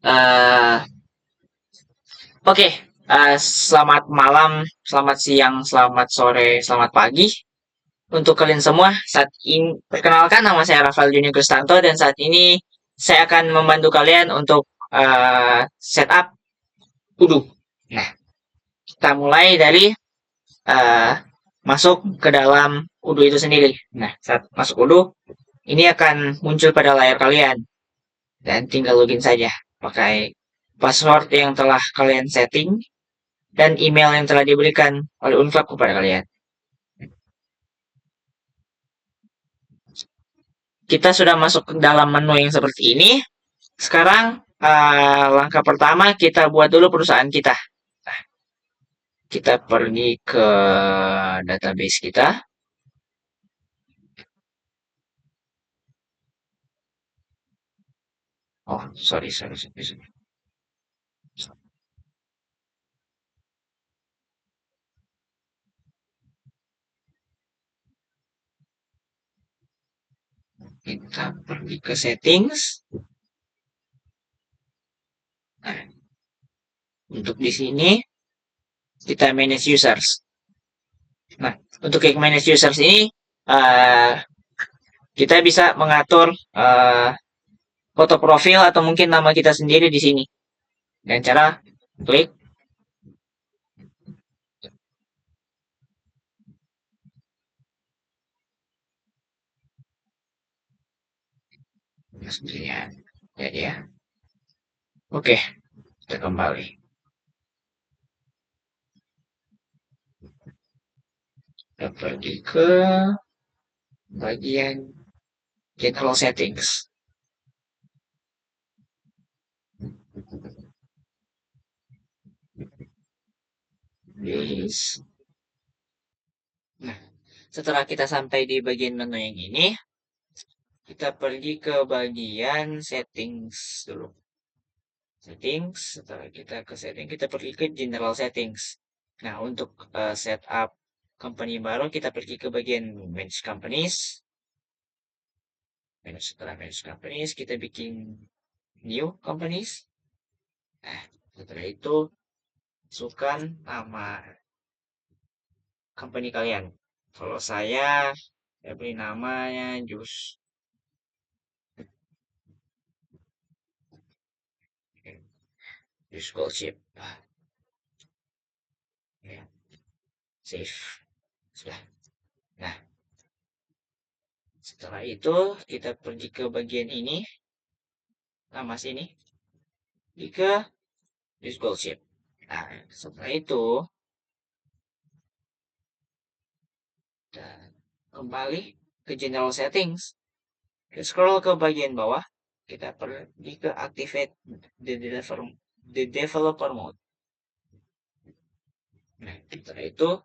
Eh, Oke, selamat malam, selamat siang, selamat sore, selamat pagi untuk kalian semua. Saat ini, perkenalkan nama saya Rafael Juni Kristanto dan saat ini saya akan membantu kalian untuk setup Udu. Nah, kita mulai dari eh, masuk ke dalam Udu itu sendiri. Nah, saat masuk Udu, ini akan muncul pada layar kalian dan tinggal login saja pakai password yang telah kalian setting dan email yang telah diberikan oleh Unfab kepada kalian. Kita sudah masuk ke dalam menu yang seperti ini. Sekarang langkah pertama kita buat dulu perusahaan kita. Nah, kita pergi ke database kita. Oh, sorry. Kita pergi ke settings. Nah, untuk di sini kita manage users. Nah, untuk yang manage users ini uh, kita bisa mengatur foto profil atau mungkin nama kita sendiri di sini. Dan cara klik sepertinya ya. Oke, kita kembali. Kita pergi ke bagian general settings. Please. Nah, setelah kita sampai di bagian menu yang ini, kita pergi ke bagian settings dulu. Settings, setelah kita ke setting, kita pergi ke general settings. Nah, untuk setup company baru, kita pergi ke bagian manage companies. Setelah manage companies, kita bikin new companies. Nah, setelah itu, masukkan nama company kalian. Kalau saya beri namanya Jus Goldship. Ya, save. Sudah. Nah, setelah itu kita pergi ke bagian ini, nama sini, di ke Jus Goldship. Nah, setelah itu kita kembali ke general settings. Kita scroll ke bagian bawah, kita pergi ke activate the developer mode. Nah, setelah itu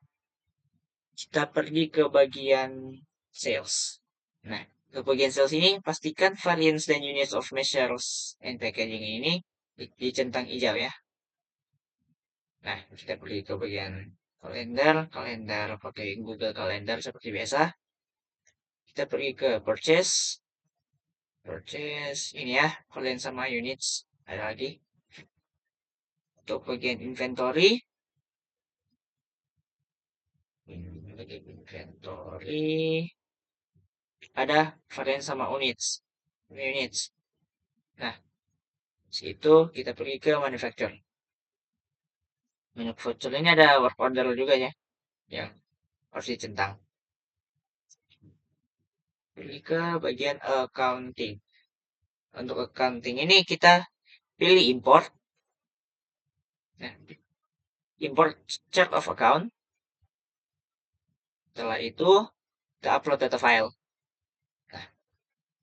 kita pergi ke bagian sales. Nah, ke bagian sales ini pastikan variance dan units of measures and packaging ini dicentang hijau ya. Nah, kita pergi ke bagian kalender pakai Google Calendar seperti biasa. Kita pergi ke purchase ini ya, kalian sama units ada lagi. Untuk bagian inventory ada varian sama units. Nah, situ kita pergi ke manufacturer. Manufacturer ini ada work order juga ya, yang harus dicentang. Pergi ke bagian accounting. Untuk accounting ini kita pilih import. Nah, import chart of account. Setelah itu kita upload data file. Nah,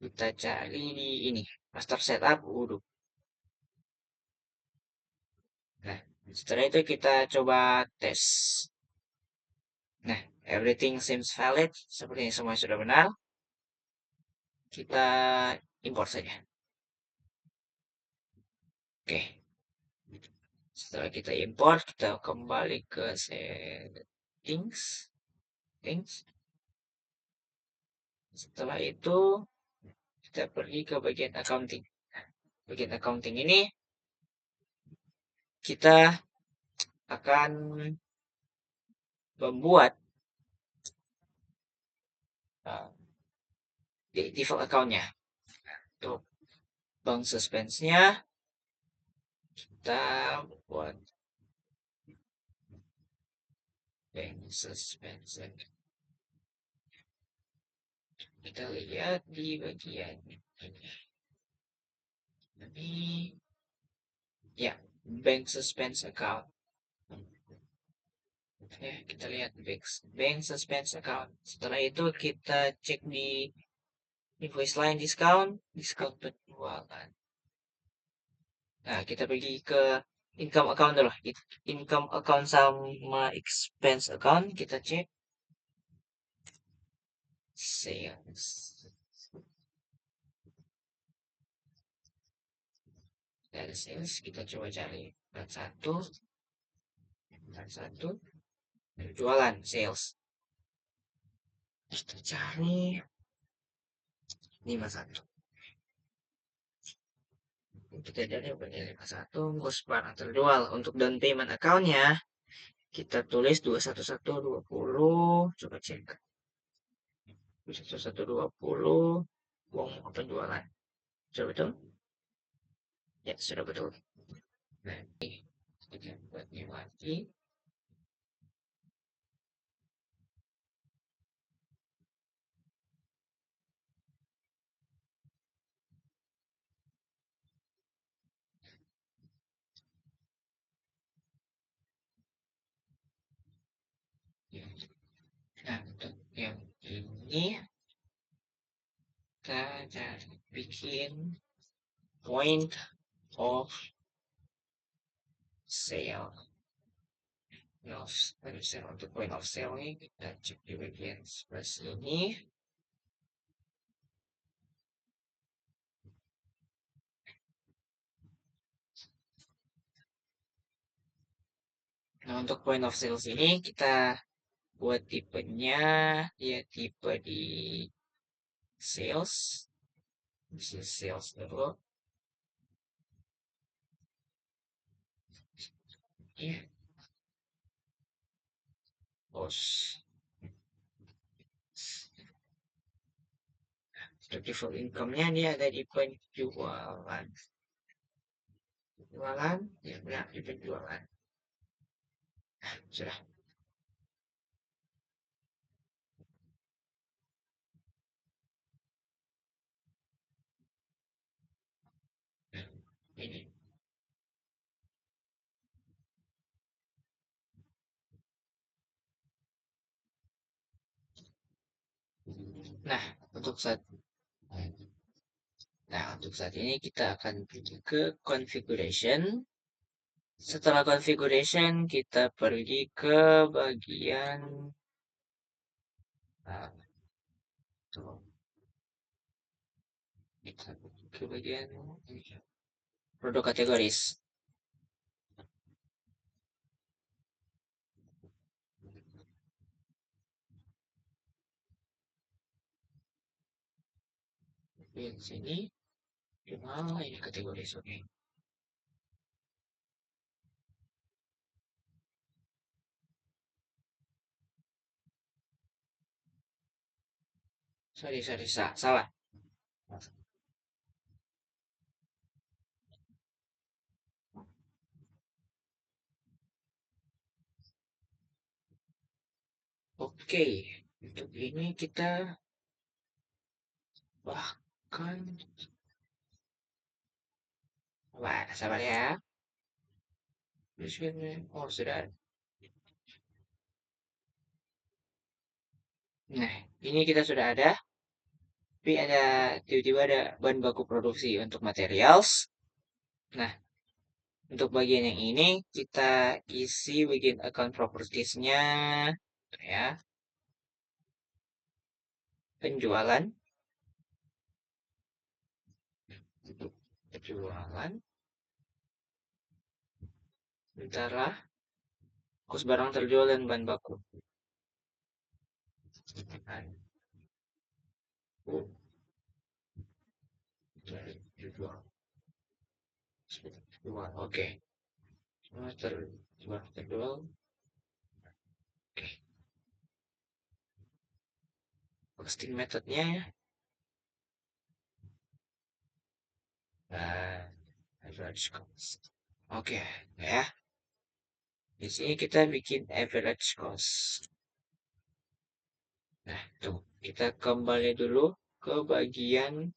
kita cari di ini master setup udah. Nah, setelah itu kita coba tes. Nah, everything seems valid. Sepertinya semua sudah benar. Kita import saja. Oke. Setelah kita import, kita kembali ke settings. Setelah itu, kita pergi ke bagian accounting. Bagian accounting ini kita akan membuat uh, default account-nya. Untuk bank suspense-nya, kita buat bank suspense. Kita lihat di bagian ini, ya, bank suspense account. Ya, kita lihat bank suspense account. Setelah itu kita cek di invoice line diskon penjualan. Nah, kita pergi ke income account dulu. Income account sama expense account kita cek sales. Dari sales kita coba cari satu, jualan sales. Kita cari 51. Kita cari 51 bos barang terjual. Untuk down payment accountnya kita tulis 21120. Coba cek 21120 uang penjualan. Sudah betul? Ya, sudah betul. Nah, kita buat ini lagi. Nah, untuk yang ini kita cari bikin point of sale. Nah, untuk point of sale ini kita cek di bagian sebelah sini. Nah, untuk point of sales ini kita buat tipenya, ya tipe di sales. Bisa sales dulu. Ya, bos. Untuk default income-nya dia ada di penjualan. Penjualan, ya benar di penjualan. Sudah. Ini. Nah, untuk saat ini kita akan pergi ke configuration. Setelah configuration kita pergi ke bagian nah, kita pergi ke bagian produk kategoris. Di sini mana ini kategoris, oke. Sorry, salah. Oke, untuk ini kita bahkan wah, sabar ya. Oh, sudah. Nah, ini kita sudah ada, tapi ada tiba-tiba ada bahan baku produksi untuk materials. Nah, untuk bagian yang ini kita isi bagian account propertiesnya, ya, penjualan, untuk penjualan, sementara kos barang terjual dan bahan baku. Oke. terjual. Oke, costing methodnya ya. Nah, average cost. Oke, ya. Di sini kita bikin average cost. Nah, tuh. Kita kembali dulu ke bagian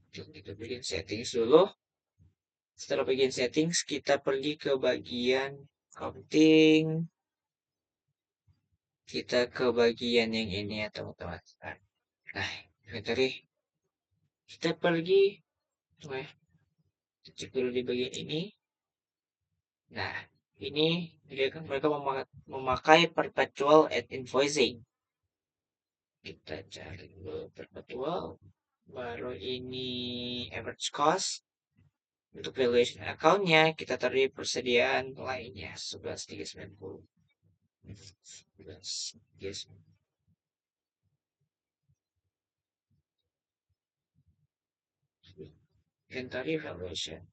kita bikin settings dulu. Setelah bagian settings, kita pergi ke bagian counting. Kita ke bagian yang ini ya, teman-teman. Nah, inventory. Kita pergi. Nah, cek dulu di bagian ini. Nah, ini mereka memakai perpetual at invoicing. Kita cari dulu perpetual. Baru ini average cost. Untuk valuation account-nya, kita taruh persediaan lainnya. 11.390. 11.390. Inventory valuation.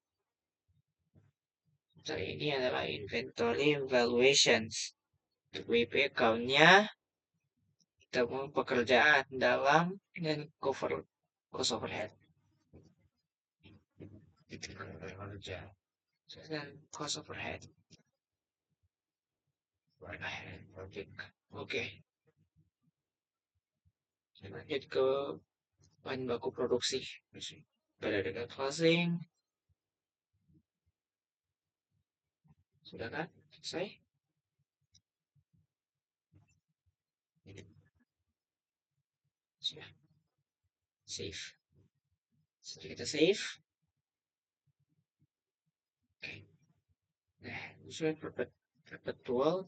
Jadi ini adalah inventory valuations. Untuk WP account-nya, kita mau pekerjaan dalam dan cover cost overhead. Itu kerja. Dan cost overhead. Project. Oke. Lanjut ke bahan baku produksi. Pada dengan closing. Sudah kan? Selesai? Sudah. Save. Sudah kita save. Oke. Nah, sudah perpetual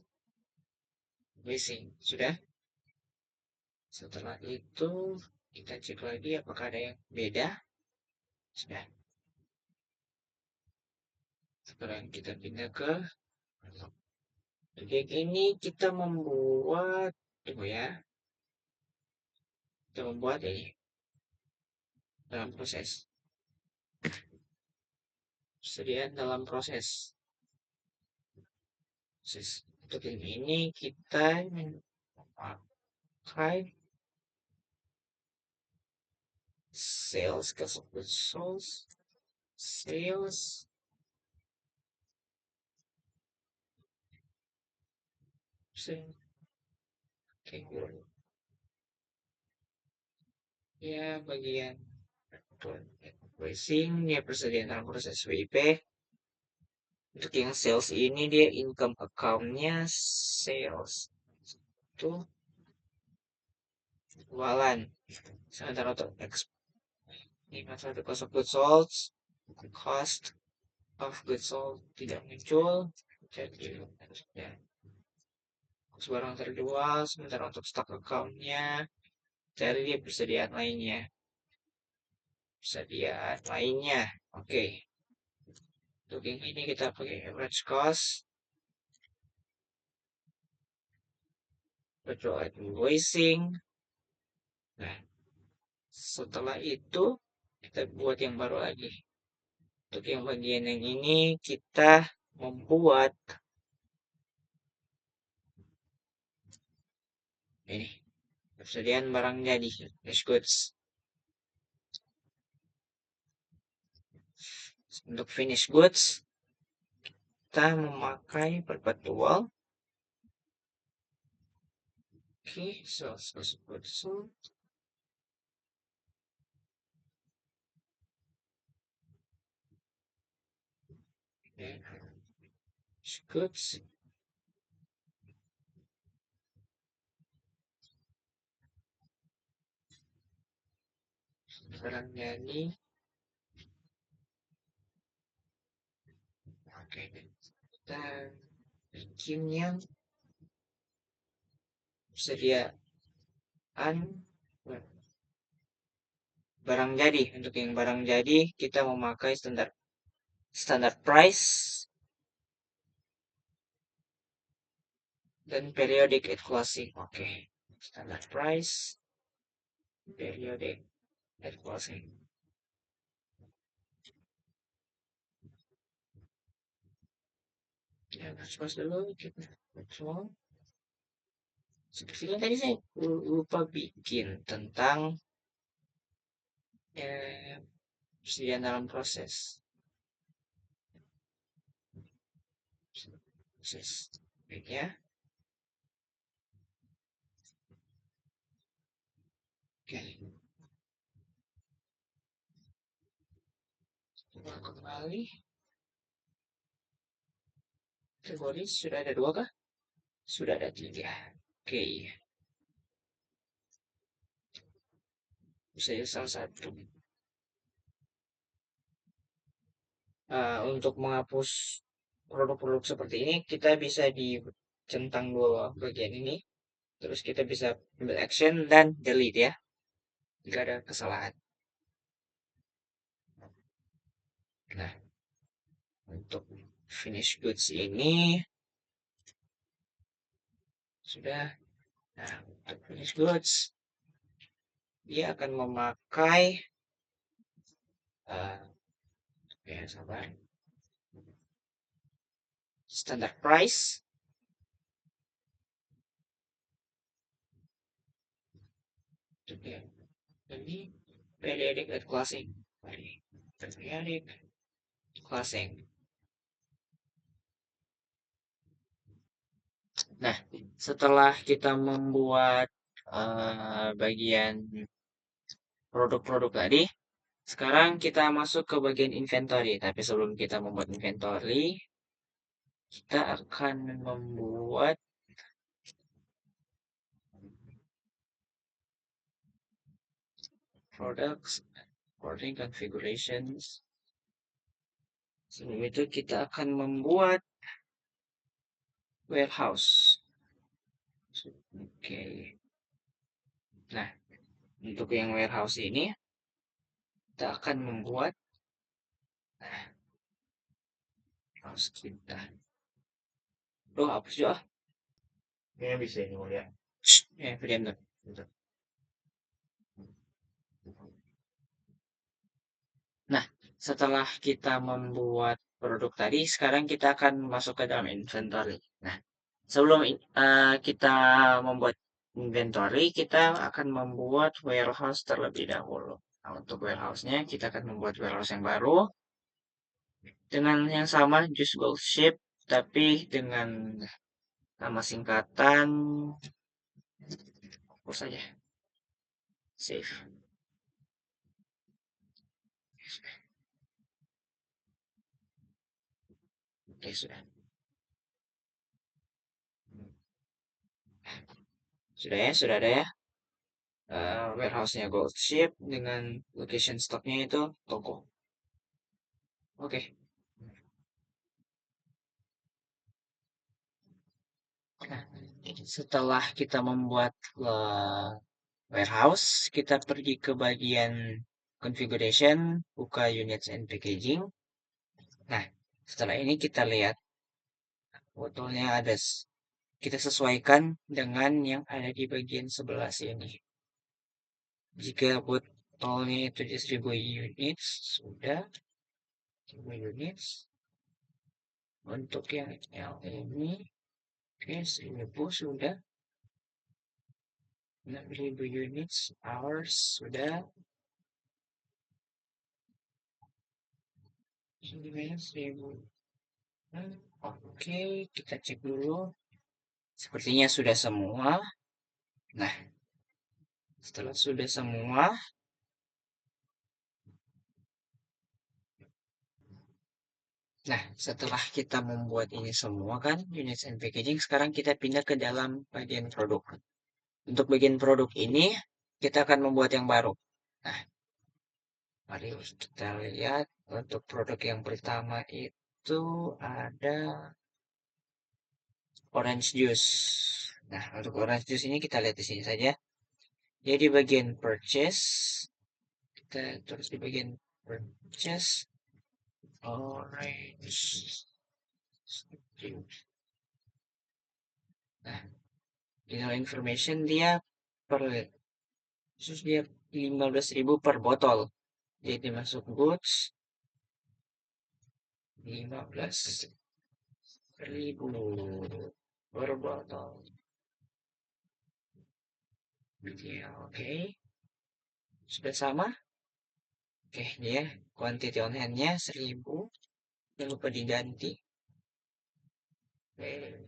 wasting. Sudah. Setelah itu, kita cek lagi apakah ada yang beda. Sudah. Sekarang kita pindah ke bagian ini kita membuat, tunggu ya, kita membuat ini dalam proses. Persediaan dalam proses. Untuk yang ini kita memakai sales cost of goods sold, sales, oke, ya bagian pricing ya persediaan dalam proses WIP. Untuk yang sales ini dia income account-nya sales itu jualan. Sementara untuk untuk cost of goods sold, cost of goods sold tidak muncul. Jadi ya, barang terjual. Sementara untuk stock account-nya cari dia persediaan lainnya. Persediaan lainnya. Oke. Untuk yang ini kita pakai average cost. Virtual invoicing. Nah, setelah itu kita buat yang baru lagi. Untuk yang bagian yang ini kita membuat ini persediaan barang jadi finished goods. Untuk finished goods kita memakai perpetual. Oke, sales cost of goods sold. Goods. Barang jadi. Oke, kita bikin yang persediaan barang jadi. Untuk yang barang jadi kita memakai standar price dan periodic at closing. Oke, standard price, periodic at closing. Ya, pas dulu kita semua. Sepertinya tadi saya lupa bikin tentang persediaan dalam proses ya. Oke, kita kembali. Kategori sudah ada dua kah? Sudah ada tiga. Oke, saya salah satu. Untuk menghapus produk-produk seperti ini, kita bisa di centang dua bagian ini. Terus kita bisa ambil action dan delete ya, jika ada kesalahan. Nah, untuk finish goods ini sudah. Nah, untuk finish goods, dia akan memakai uh, ya sabar, standard price. Jadi periodic at closing. Periodic closing. Nah, setelah kita membuat bagian produk-produk tadi, sekarang kita masuk ke bagian inventory. Tapi sebelum kita membuat inventory, kita akan membuat products, ordering configurations. Sebelum itu kita akan membuat warehouse. Oke. Nah, untuk yang warehouse ini, kita akan membuat warehouse kita. Oh, hapus juga. Ini bisa ini mulia. Ya, diam. Nah, setelah kita membuat produk tadi, sekarang kita akan masuk ke dalam inventory. Nah, sebelum kita membuat inventory, kita akan membuat warehouse terlebih dahulu. Nah, untuk warehouse-nya, kita akan membuat warehouse yang baru dengan yang sama, just gold shape, tapi dengan nama singkatan, apa saja, save. Oke, sudah. Sudah ada ya. Warehouse-nya gold ship dengan location stoknya itu toko. Oke. Nah, setelah kita membuat warehouse, kita pergi ke bagian configuration, buka units and packaging. Nah, setelah ini kita lihat botolnya ada. Kita sesuaikan dengan yang ada di bagian sebelah sini. Jika botolnya itu di 1000 units, sudah 1000 units. Untuk yang L ini, oke, 1000 sudah. 6000 units, hours sudah. 1000. Oke, kita cek dulu. Sepertinya sudah semua. Nah, setelah sudah semua, nah, setelah kita membuat ini semua kan, units and packaging, sekarang kita pindah ke dalam bagian produk. Untuk bagian produk ini, kita akan membuat yang baru. Nah, mari kita lihat untuk produk yang pertama itu ada orange juice. Nah, untuk orange juice ini kita lihat di sini saja. Jadi bagian purchase, kita terus di bagian purchase orange juice. Nah, di dalam information dia per khusus dia 15.000 per botol. Jadi masuk goods 15. 1000 per botol. Ya, oke. Sudah sama? Oke, dia quantity on hand-nya 1000. Jangan lupa diganti. Oke.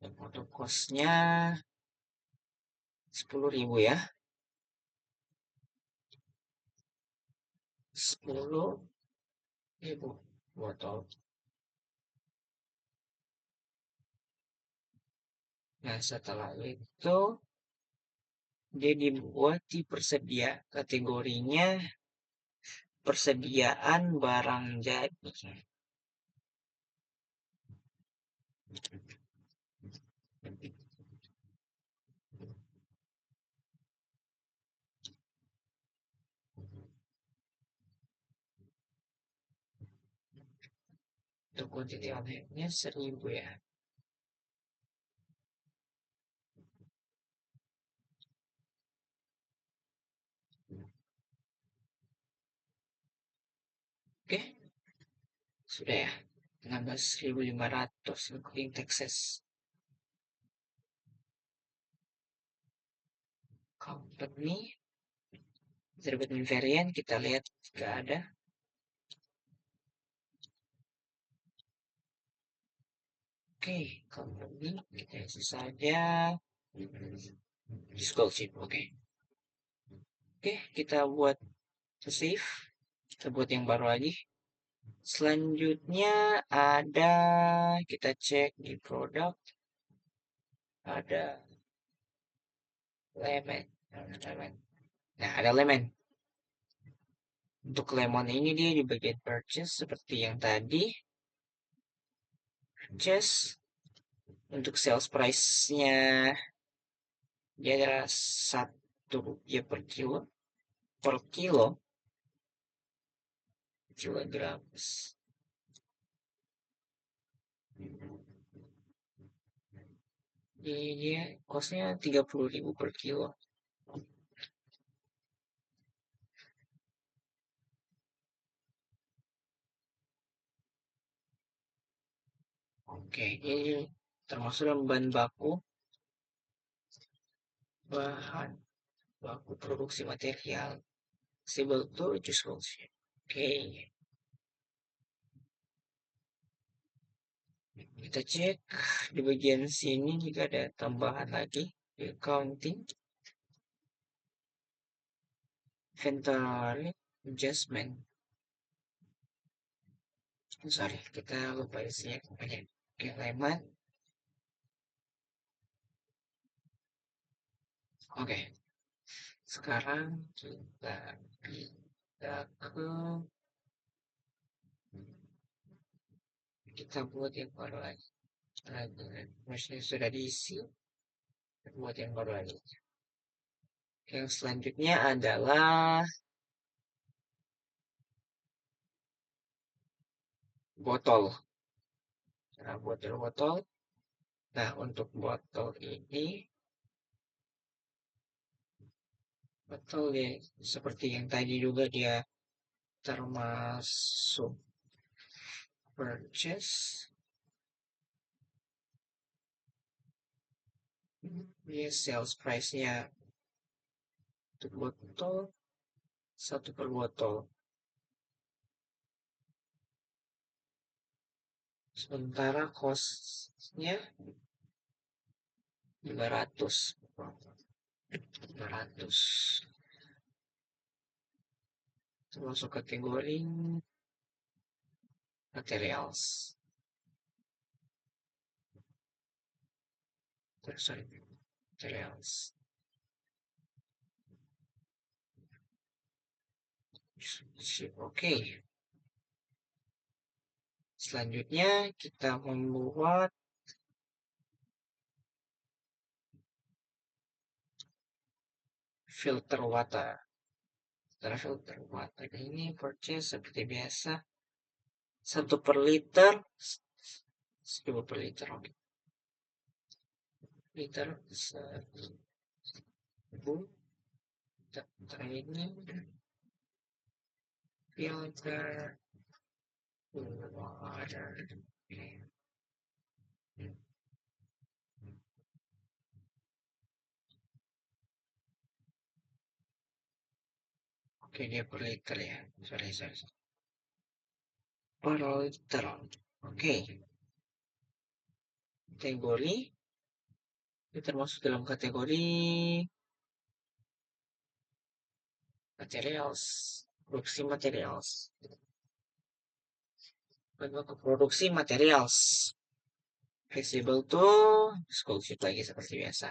Untuk cost-nya 10.000 ya. 10.000 botol. Nah, setelah itu dia dibuat di persedia kategorinya persediaan barang jadi. Untuk quantity on hand-nya 1000 ya. Oke, sudah ya. 16.500 including taxes. Company terbit varian kita lihat jika ada. Oke, company kita isi saja scholarship. Oke, kita buat save. Kita buat yang baru lagi. Selanjutnya ada kita cek di produk ada lemon. Nah, ada lemon. Untuk lemon ini dia di bagian purchase seperti yang tadi. Purchase untuk sales price-nya dia adalah 1 rupiah per kilo. Per kilo kilogram. Jadi dia costnya 30.000 per kilo. Oke, ini termasuk dalam bahan baku produksi material stable to reduce cost. Oke, kita cek di bagian sini jika ada tambahan lagi di accounting inventory adjustment. Sorry, kita lupa isinya banyak. Oke, lemon. Oke, sekarang kita buat yang baru lagi. Masnya sudah diisi, buat yang baru lagi. Yang selanjutnya adalah botol. Nah, botol. Nah, untuk botol ini, botol ya seperti yang tadi juga dia termasuk purchase. Dia sales price-nya untuk botol 1 per botol. Sementara cost-nya 500. 500. Termasuk kategori materials. Sorry, materials. Oke. Selanjutnya kita membuat filter water. Setelah filter water ini purchase seperti biasa 1 per liter 1000 per liter. Oke. Liter 1000. Ini filter Oke, dia per liter ya. Sorry. Per liter. Oke, kategori ini termasuk dalam kategori materials, produksi materials. Baku produksi materials. Flexible tuh school sheet lagi seperti biasa.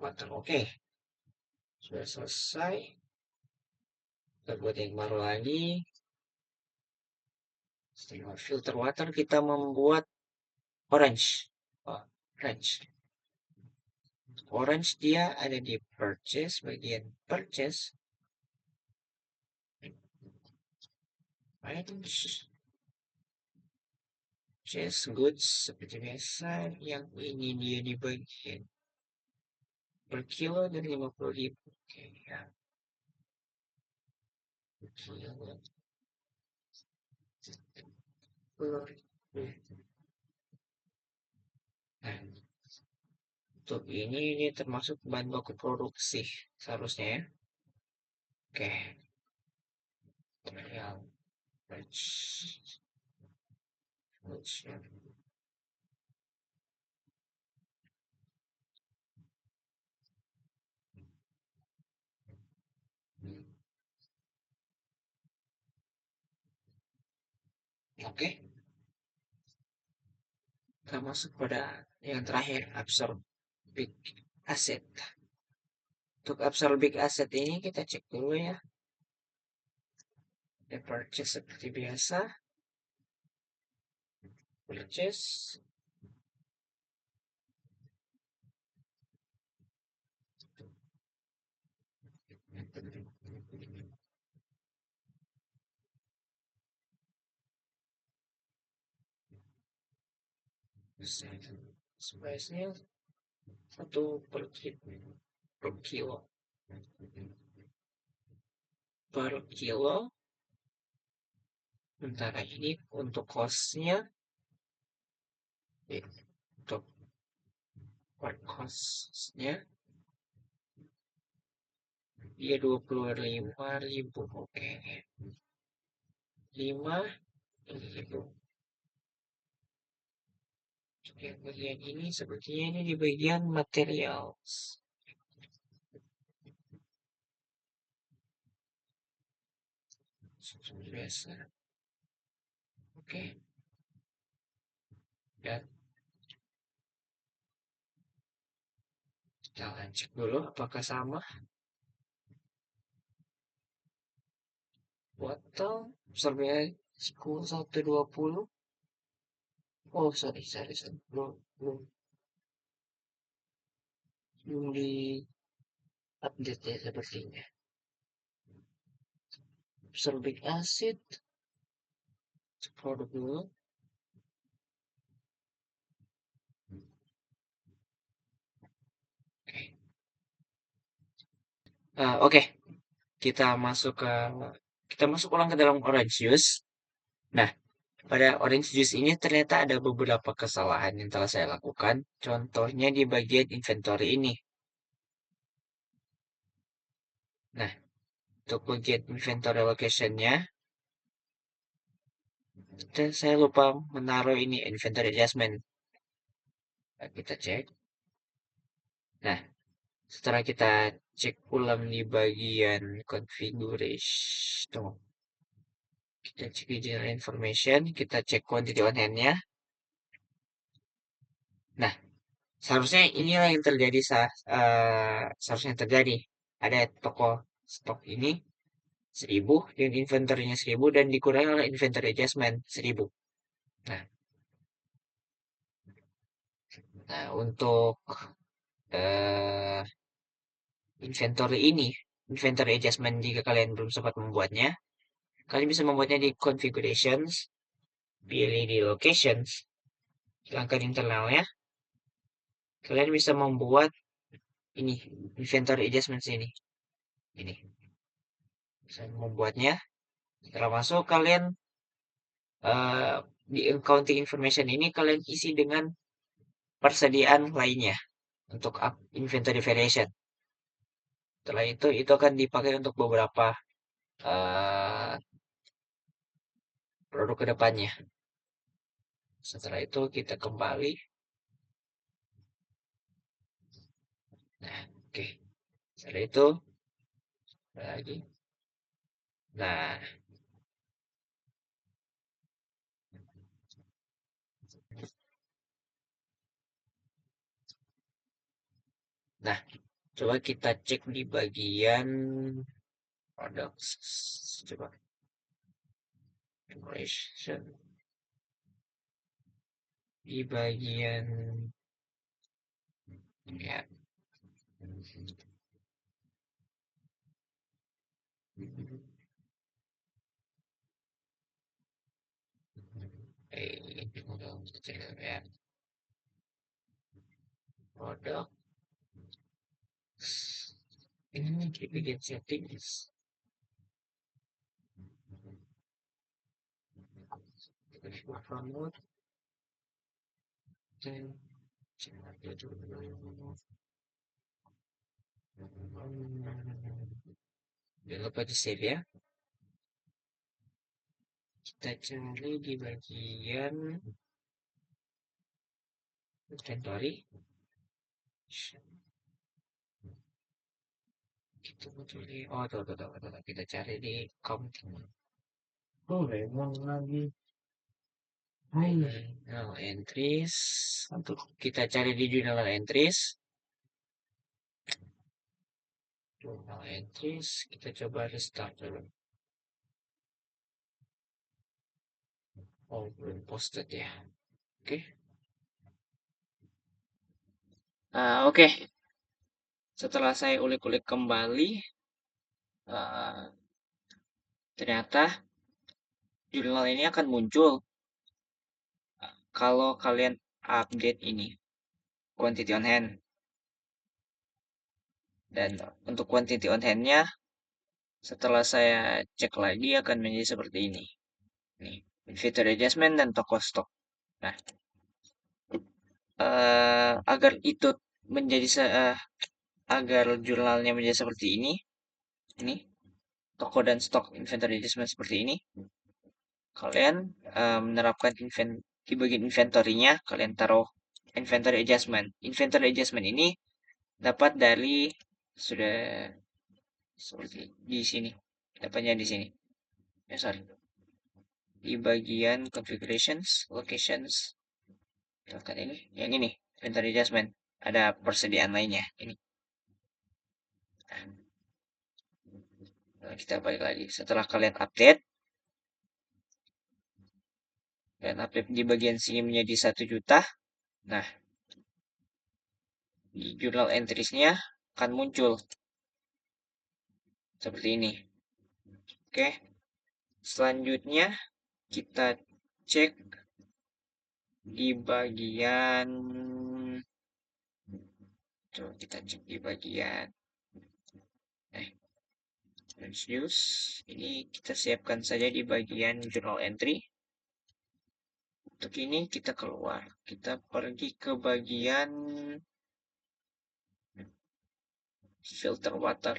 Water, oke. Sudah selesai. Kita buat yang baru lagi. Setelah filter water, kita membuat orange. Oh, orange. Orange dia ada di purchase, bagian purchase. Orange. Purchase goods seperti biasa. Yang ini dia di bagian per kilo dan 50.000. Oke, ya. Per kilo. Nah, untuk ini termasuk bahan baku produksi seharusnya ya. Oke, material oke, kita masuk pada yang terakhir, absorbic acid. Untuk absorbic acid ini kita cek dulu ya. The purchase seperti biasa. Purchase. Space-nya 1 per kilo. Per kilo. Sementara ini untuk cost-nya, untuk per cost-nya dia 25.000. Oke, 5.000. Yang bagian ini sepertinya ini di bagian materials. Biasa. Oke. Dan kita cek dulu apakah sama. Botol sampai 120. Oh, sorry. Belum di update ya sepertinya. Absorbic acid. Produk dulu. Oke. Kita masuk ulang ke dalam orange juice. Nah, pada orange juice ini ternyata ada beberapa kesalahan yang telah saya lakukan. Contohnya di bagian inventory ini. Nah, untuk bagian inventory location-nya, saya lupa menaruh ini inventory adjustment. Nah, kita cek. Nah, setelah kita cek ulang di bagian configuration, kita cek di general information, kita cek quantity on hand-nya. Nah, seharusnya inilah yang terjadi seharusnya terjadi. Ada toko stok ini 1.000 dan inventory-nya 1.000 dan dikurangi oleh inventory adjustment 1.000. Nah, untuk uh, inventory adjustment jika kalian belum sempat membuatnya, kalian bisa membuatnya di configurations, pilih di locations, hilangkan internalnya. Kalian bisa membuat ini inventory adjustments ini saya membuatnya. Setelah masuk kalian eh, di accounting information ini kalian isi dengan persediaan lainnya untuk inventory variation. Setelah itu akan dipakai untuk beberapa eh, produk kedepannya. Setelah itu kita kembali. Nah, oke. Setelah itu lagi. Nah, nah, coba kita cek di bagian products. Coba information di bagian ya. Ya, produk ini di bagian settings. Promote dan jangan lupa di save ya. Kita cari di bagian inventory. Kita cari, oh tuh. Kita cari di accounting. Oh, lemon lagi. Hai. Journal entries. Untuk kita cari di journal entries. Journal entries. Kita coba restart dulu. Oh, belum posted ya. Oke. Oke. Setelah saya ulik-ulik kembali, uh, ternyata jurnal ini akan muncul kalau kalian update ini quantity on hand. Dan untuk quantity on hand-nya, setelah saya cek lagi akan menjadi seperti ini. Nih, inventory adjustment dan toko stok. Nah, agar itu menjadi agar jurnalnya menjadi seperti ini toko dan stok inventory adjustment seperti ini, kalian menerapkan di bagian inventory-nya, kalian taruh inventory adjustment. Inventory adjustment ini dapat dari sudah seperti di sini, dapatnya di sini. Ya, sorry. Di bagian configurations, locations, misalkan yang ini, inventory adjustment. Ada persediaan lainnya, ini. Nah, kita balik lagi. Setelah kalian update, di bagian sini menjadi 1 juta. Nah, di journal entries-nya akan muncul seperti ini. Oke. Selanjutnya kita cek di bagian coba kita cek di bagian news. Ini kita siapkan saja di bagian journal entry. Untuk ini kita keluar. Kita pergi ke bagian filter water.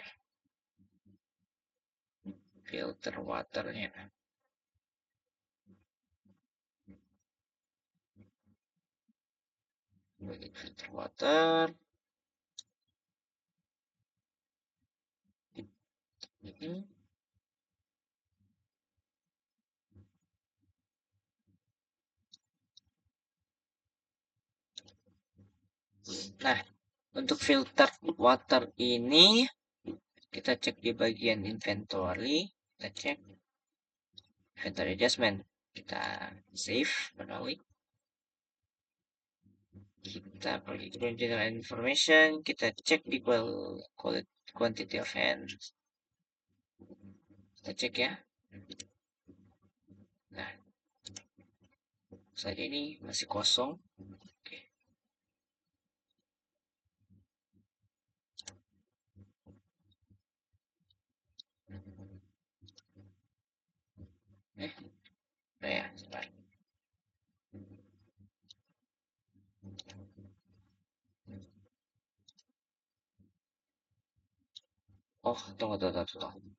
Filter waternya. Bagian filter water. Ini. Nah, untuk filter water ini kita cek di bagian inventory, kita cek inventory adjustment, kita save manually. Kita pergi ke general information, kita cek di quantity of hands. Kita cek ya. Nah, saat ini masih kosong. Oke. Oh, tunggu, tunggu, tunggu, tunggu.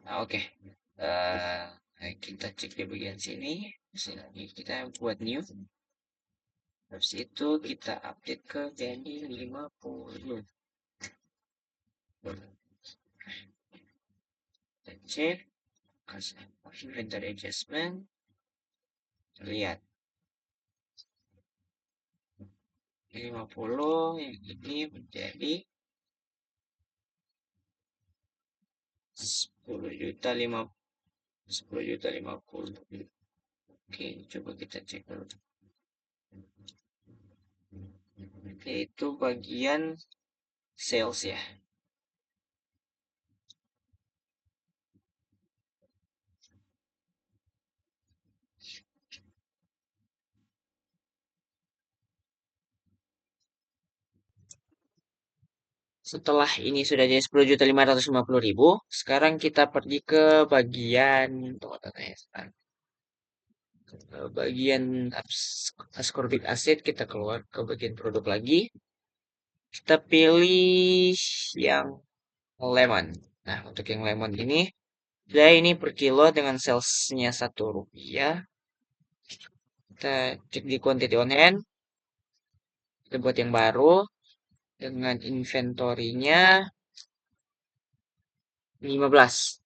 Nah, oke. Kita cek di bagian sini. Sini kita buat new. Habis itu kita update ke jadi 50. Kita cek. Kasih inventory adjustment. Lihat. 50 yang ini menjadi 10 juta 50. Oke, coba kita cek dulu. Itu bagian sales ya. Setelah ini sudah jadi 10.550.000, sekarang kita pergi ke bagian bagian ascorbic acid, kita keluar ke bagian produk lagi. Kita pilih yang lemon. Nah, untuk yang lemon ini, saya ini per kilo dengan salesnya Rp1. Kita cek di quantity on hand. Kita buat yang baru dengan inventorinya 15.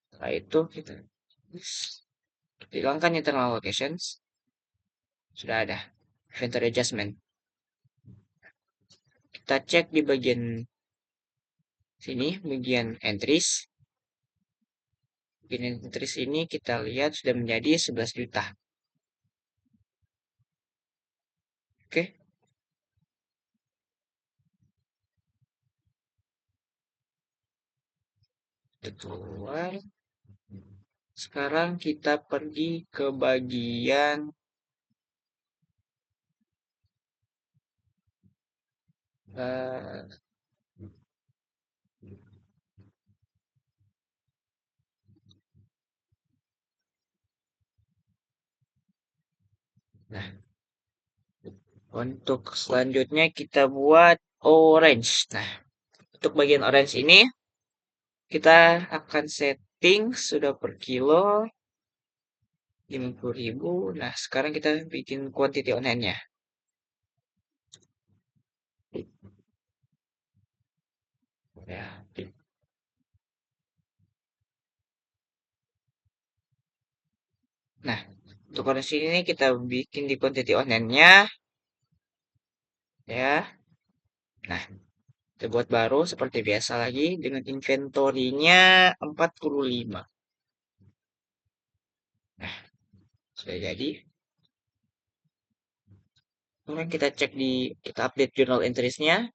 Setelah itu kita hilangkan internal locations. Sudah ada inventory adjustment. Kita cek di bagian sini, bagian entries. Bagian entries ini kita lihat sudah menjadi 11 juta. Oke. Kita keluar. Sekarang kita pergi ke bagian nah, untuk selanjutnya kita buat orange. Nah, untuk bagian orange ini kita akan setting sudah per kilo 50.000. Nah, sekarang kita bikin quantity on hand-nya. Ya. Nah, untuk orange ini kita bikin di quantity on hand-nya. Ya. Nah, kita buat baru seperti biasa lagi dengan inventorinya 45. Nah, sudah jadi. Kemudian kita update journal entries-nya.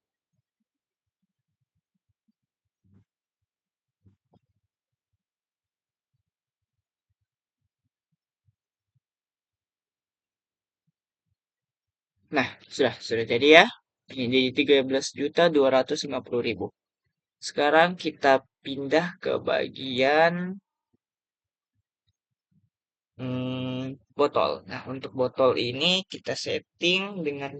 Nah, sudah jadi ya. Ini jadi 13.250.000. Sekarang kita pindah ke bagian botol. Nah, untuk botol ini kita setting dengan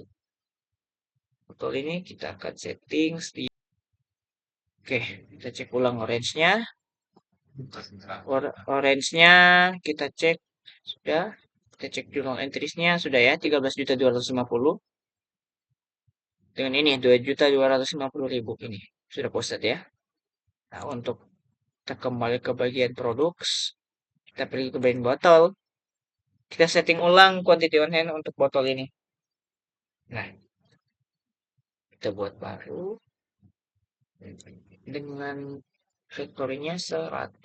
botol ini kita akan setting. Oke, kita cek ulang orange-nya. Orange-nya kita cek sudah. Kita cek journal entries-nya sudah ya 13.250. Dengan ini 2.250.000 ini sudah posted ya. Nah, untuk kita kembali ke bagian products, kita pergi ke bagian botol. Kita setting ulang quantity on hand untuk botol ini. Nah, kita buat baru dengan factory-nya 100.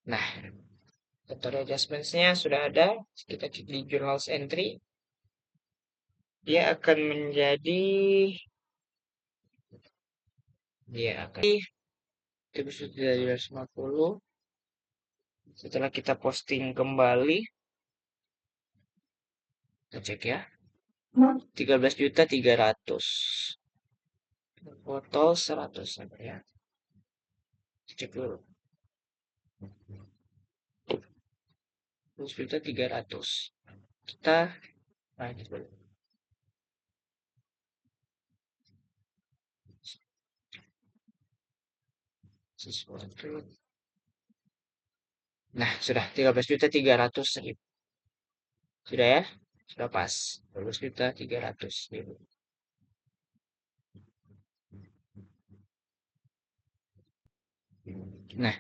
Nah, factory adjustments-nya sudah ada. Kita cek di journals entry. Dia akan menjadi itu sudah 250. Setelah kita posting kembali, kita cek ya. 13.300. Botol 100 ya. cek dulu. 12.300.000. Kita lanjut dulu. Sesuatu. Nah, sudah 13.300.000. Sudah ya? Sudah pas. 12.300.000. Nah,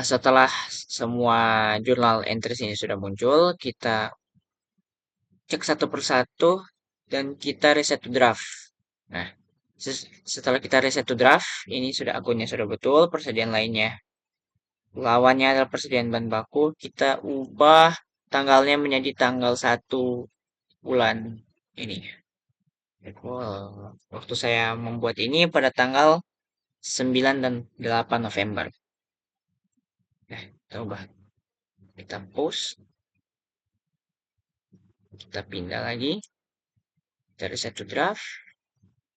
setelah semua jurnal entries ini sudah muncul, kita cek satu persatu dan kita reset to draft. Nah, setelah kita reset to draft, ini sudah akunnya sudah betul, persediaan lainnya. Lawannya adalah persediaan bahan baku, kita ubah tanggalnya menjadi tanggal 1 bulan ini. Waktu saya membuat ini pada tanggal 9 dan 8 November. Nah, kita ubah. Kita post. Kita pindah lagi. Kita reset to draft.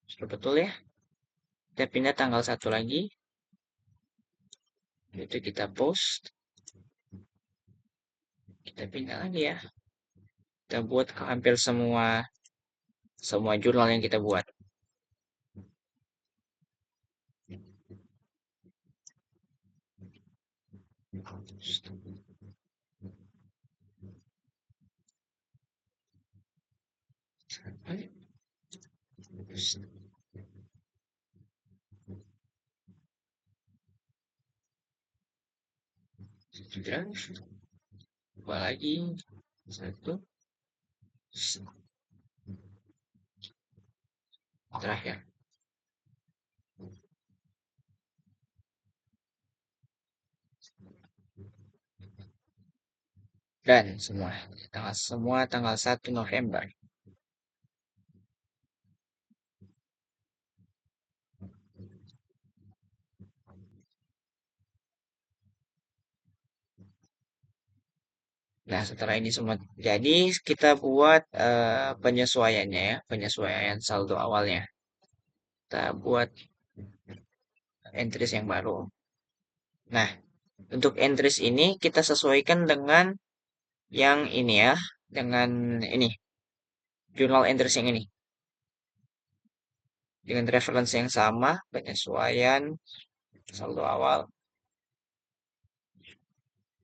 Sudah betul ya. Kita pindah tanggal 1 lagi. Itu kita post. Kita pindah lagi ya. Kita buat hampir semua jurnal yang kita buat. Draft. Ubah lagi. Satu. Terakhir. Dan semua tanggal 1 November. Nah, setelah ini semua jadi, kita buat penyesuaiannya ya, penyesuaian saldo awalnya. Kita buat entries yang baru. Nah, untuk entries ini kita sesuaikan dengan yang ini ya, dengan ini, jurnal entries yang ini. Dengan referensi yang sama, penyesuaian saldo awal.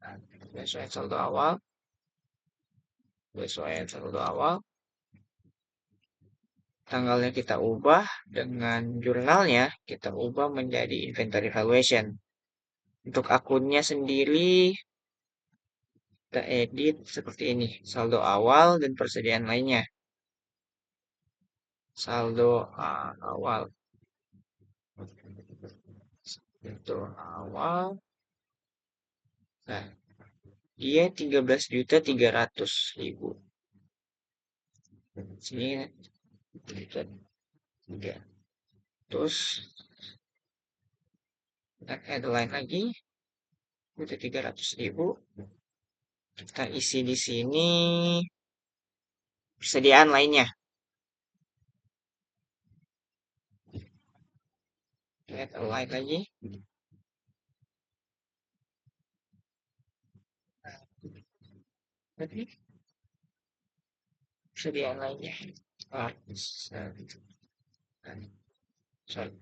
Nah, penyesuaian saldo awal. Penyesuaian saldo awal. Tanggalnya kita ubah, dengan jurnalnya kita ubah menjadi inventory valuation. Untuk akunnya sendiri kita edit seperti ini, saldo awal dan persediaan lainnya. Saldo awal. Saldo awal. Nah, dia 13.300.000. Sini tiga. Terus kita headline lagi. Itu 300.000. Kita isi di sini persediaan lainnya. Headline lagi. Berarti persediaan lainnya. Sorry.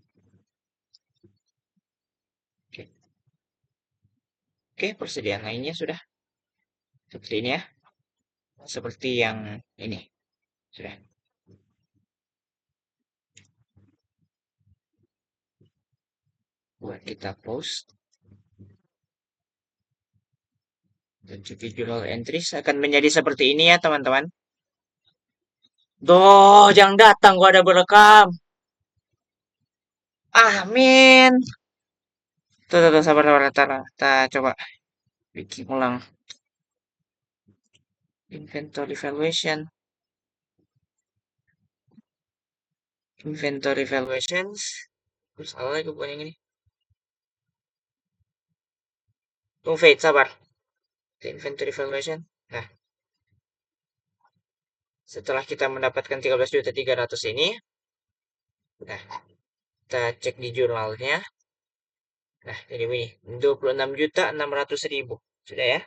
Oke, persediaan lainnya sudah seperti ini ya. Seperti yang ini. Sudah. Buat kita post. Dan juga journal entries akan menjadi seperti ini ya teman-teman. Doh, jangan datang gua ada berekam. Amin. Tuh, sabar, sabar, kita coba bikin ulang. Inventory valuation. Inventory valuations. Terus salah lagi bukan yang ini. Tunggu, Fate, sabar. Inventory valuation. Nah, setelah kita mendapatkan 13.300 ini, nah, kita cek di jurnalnya. Nah, jadi begini, 26.600.000. Sudah ya?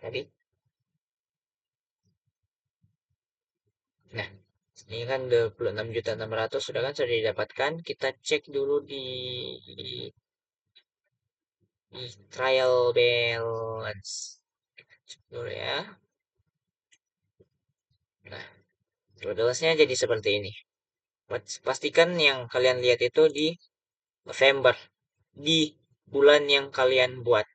Tadi. Nah, ini kan 26.600.000 sudah kan sudah didapatkan. Kita cek dulu di trial balance. Cek dulu ya. Nah, trial balance-nya jadi seperti ini. Pastikan yang kalian lihat itu di November, di bulan yang kalian buat.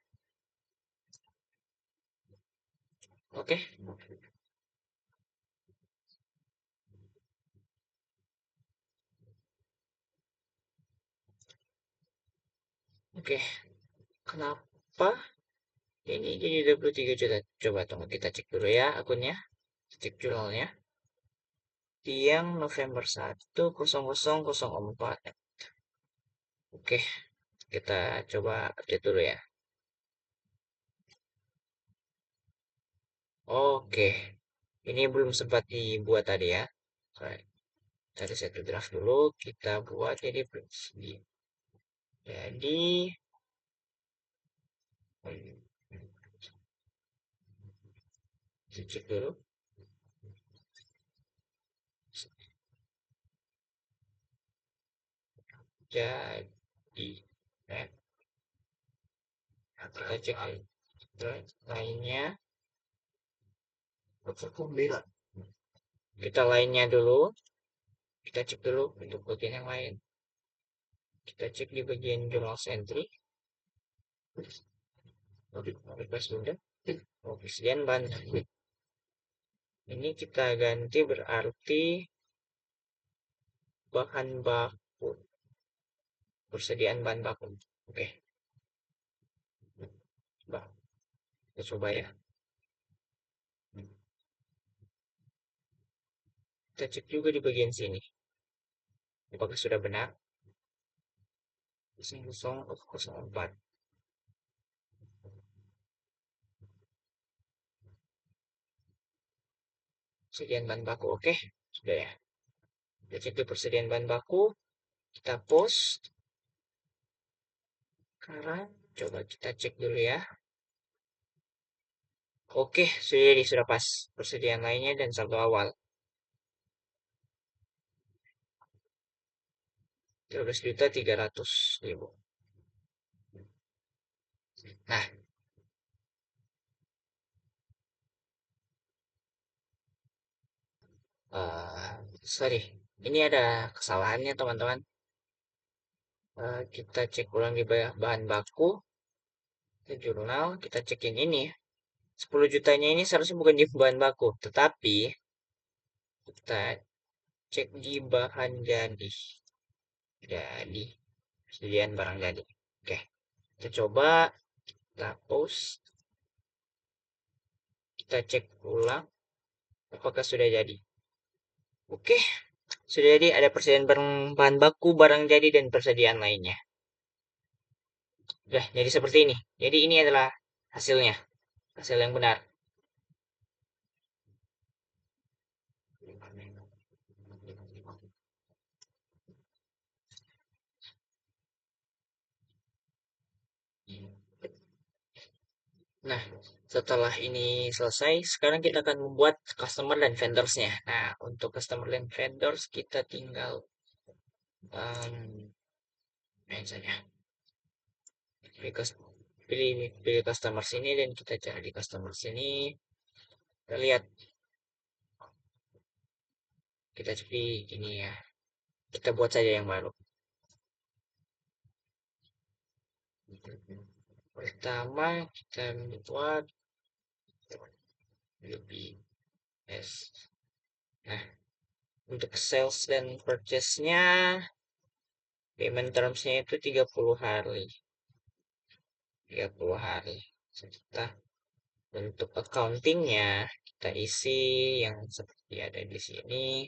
Oke? Oke. Kenapa ini jadi 23 juta? Coba tunggu kita cek dulu ya akunnya. Cek jurnalnya. Tiang November 1 0004. Oke, kita coba update dulu ya. Oke, ini belum sempat dibuat tadi ya. Oke, tadi saya draft dulu, kita buat jadi jadi cek dulu. Jadi, eh, kita cek lainnya. Kita lainnya dulu. Kita cek dulu untuk bagian yang lain. Kita cek di bagian journal entry. Request sudah. Oh, presiden bahan. Ini kita ganti berarti bahan baku. Persediaan bahan baku. Oke, coba. Kita coba ya. Kita cek juga di bagian sini. Apakah sudah benar? 0004. Persediaan bahan baku. Oke, sudah ya. Kita cek di persediaan bahan baku. Kita post. Sekarang coba kita cek dulu ya. Oke, sudah pas. Persediaan lainnya dan saldo awal. 13.300.000. Nah, sorry. Ini ada kesalahannya teman-teman. Kita cek ulang di bahan baku. Ke jurnal, kita cek yang ini. 10 jutanya ini seharusnya bukan di bahan baku. Tetapi, kita cek di bahan jadi. Jadi, persediaan barang jadi. Oke, kita coba. Kita post. Kita cek ulang. Apakah sudah jadi? Oke, sudah jadi ada persediaan bahan baku, barang jadi, dan persediaan lainnya. Udah, jadi seperti ini. Jadi ini adalah hasilnya. Hasil yang benar. Nah, setelah ini selesai, sekarang kita akan membuat customer dan vendors-nya. Nah, untuk customer dan vendors, kita tinggal main saja. Pilih customer sini dan kita cari di customer sini. Kita lihat, kita cari ini ya. Kita buat saja yang baru. Pertama, kita buat UPS. Nah, untuk sales dan purchase-nya, payment terms-nya itu 30 hari. 30 hari. Kita bentuk accounting-nya kita isi yang seperti ada di sini.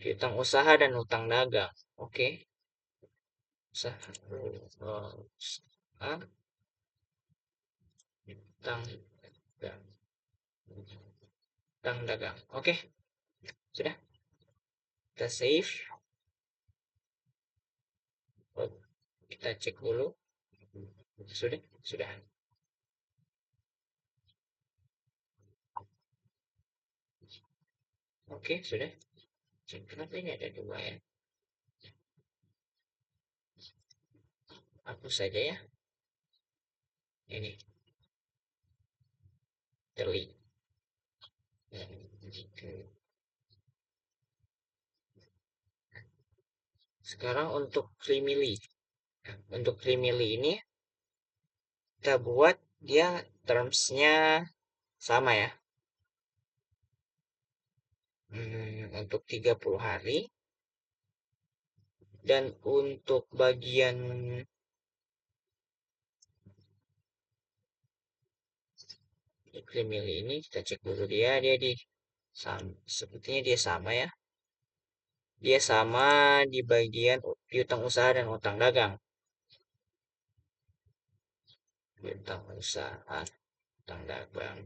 Utang usaha dan utang dagang. Oke. Usaha. Utang dagang. Utang dagang. Oke. Sudah. Kita save. Oke. Kita cek dulu. Sudah. Oke, sudah. Kenapa ini ada dua ya? Hapus saja ya. Ini delete. Sekarang untuk Creamily. Untuk Creamily ini kita buat dia termsnya sama ya. Untuk 30 hari. Dan untuk bagian Creamily ini kita cek dulu dia di sepertinya dia sama ya. Dia sama di bagian piutang usaha dan utang dagang. Piutang usaha, utang dagang.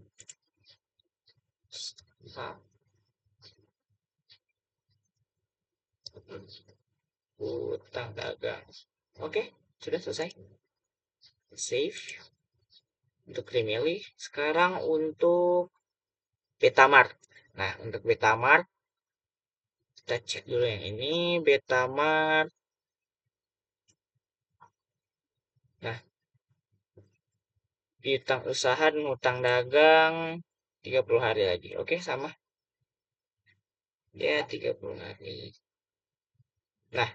Utang dagang. Oke, sudah selesai. Save untuk Creamily. Sekarang untuk Betamart. Nah, untuk Betamart kita cek dulu yang ini Betamart. Nah, piutang usaha dan utang dagang 30 hari lagi. Oke, sama. Ya, 30 hari. Nah,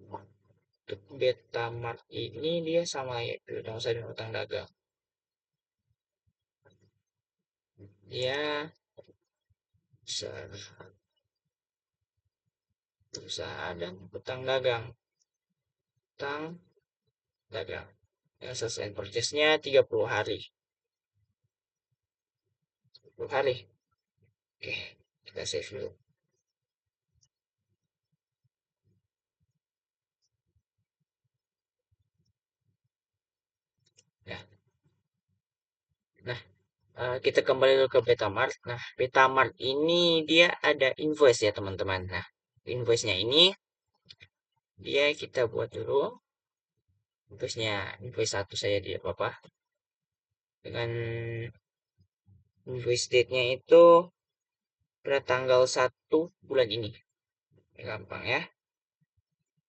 untuk Betamart ini dia sama ya, piutang usaha dan utang dagang. Dia usaha dan utang dagang. Utang dagang. Yang selesai purchase-nya 30 hari. 30 hari. Oke, kita save dulu. Ya. Nah, kita kembali dulu ke Betamart. Nah, Betamart ini dia ada invoice ya, teman-teman. Nah, invoice-nya ini dia kita buat dulu. Invoice-nya, invoice satu saya dia apa dengan invoice date-nya itu pada tanggal 1 bulan ini. Gampang ya.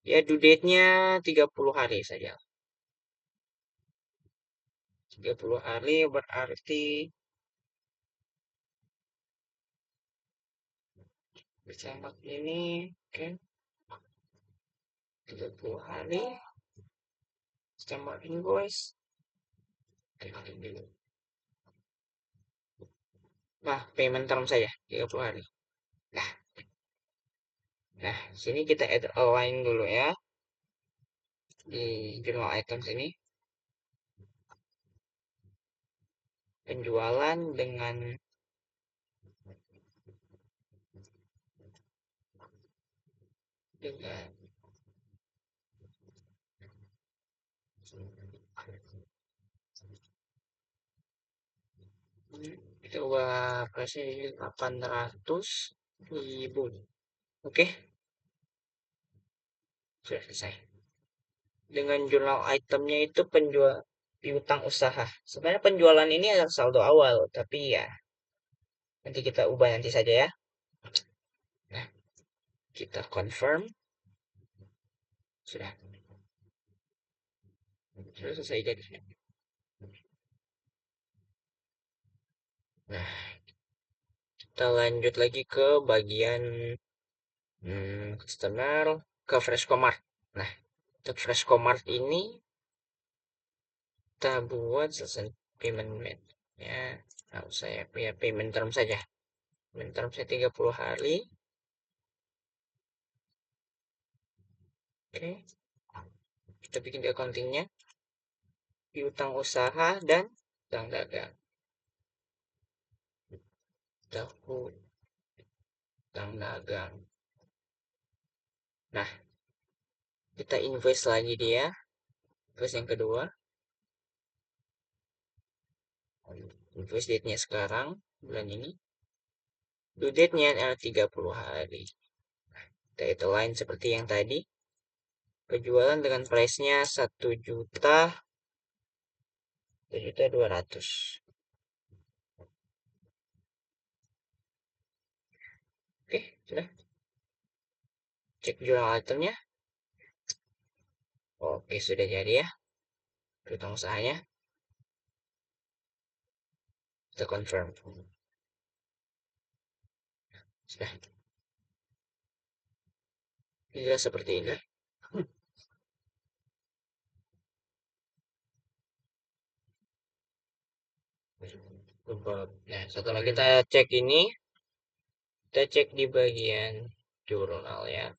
Ya, due date-nya 30 hari saja. 30 hari berarti bercampur ini, oke. 30 hari sama invoice. Nah, payment term saya 30 hari. Nah, sini kita align dulu ya di journal items ini. Penjualan dengan kita ubah price 800.000. Oke, sudah selesai. Dengan jurnal itemnya itu penjual piutang usaha. Sebenarnya penjualan ini adalah saldo awal, tapi ya nanti kita ubah nanti saja ya. Nah, kita confirm. Sudah. Sudah selesai jadi. Nah, kita lanjut lagi ke bagian customer ke Freshcomart. Nah, untuk Freshcomart ini kita buat selesai payment method ya. Nah, saya punya payment term saja. Payment term saya 30 hari. Oke. Kita bikin di accountingnya. Piutang usaha dan utang dagang. Utang dagang. Nah, kita invoice lagi dia. Invoice yang kedua. Invoice date-nya sekarang, bulan ini. Due date-nya adalah 30 hari. Kita itu line seperti yang tadi. Penjualan dengan price-nya 1.200.000. Oke, sudah. Cek jurnal itemnya. Oke, sudah jadi ya. Piutang usahanya. Kita confirm. Sudah. Jelas seperti ini. Nah, setelah kita cek ini, kita cek di bagian jurnal ya.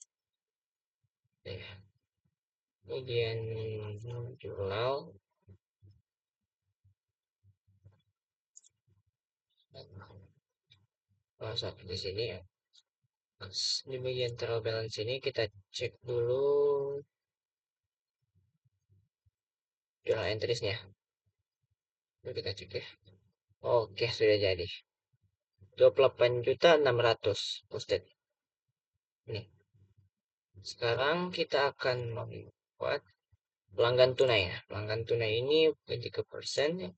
Bagian jurnal. Satu di sini ya. Di bagian trial balance ini kita cek dulu jurnal entries-nya. Kita cek ya. Oke, sudah jadi. 28.600 posted. Ini. Sekarang kita akan membuat pelanggan tunai ya. Pelanggan tunai ini 3% ya.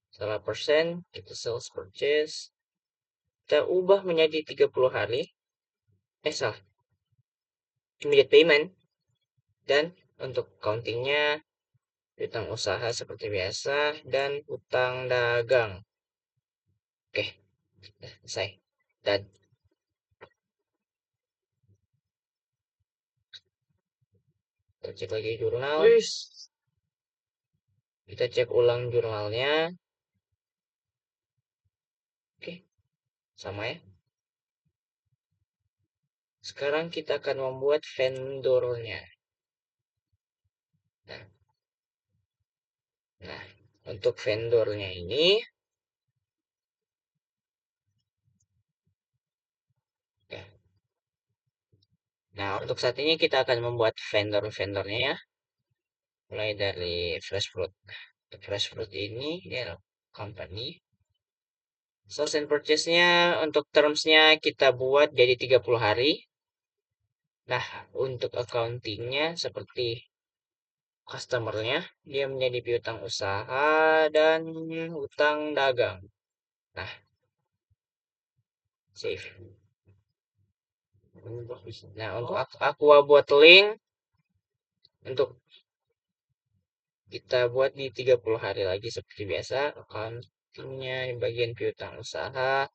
Setelah persen, kita sales purchase. Kita ubah menjadi 30 hari. Salah. Immediate payment. Dan untuk countingnya, utang usaha seperti biasa. Dan utang dagang. Oke, selesai. Dan kita cek lagi jurnal. Kita cek ulang jurnalnya. Oke, sama ya. Sekarang kita akan membuat vendornya. Nah, untuk vendornya ini, ya. Nah, untuk saat ini kita akan membuat vendor-vendornya ya. Mulai dari fresh fruit. Untuk fresh fruit ini, ya, company. Sales and purchase-nya, untuk terms-nya kita buat jadi 30 hari. Nah, untuk accounting-nya seperti customer-nya, dia menjadi piutang usaha dan utang dagang. Nah, save. Nah, untuk Aqua buat link, untuk kita buat di 30 hari lagi seperti biasa. Accounting-nya bagian piutang usaha,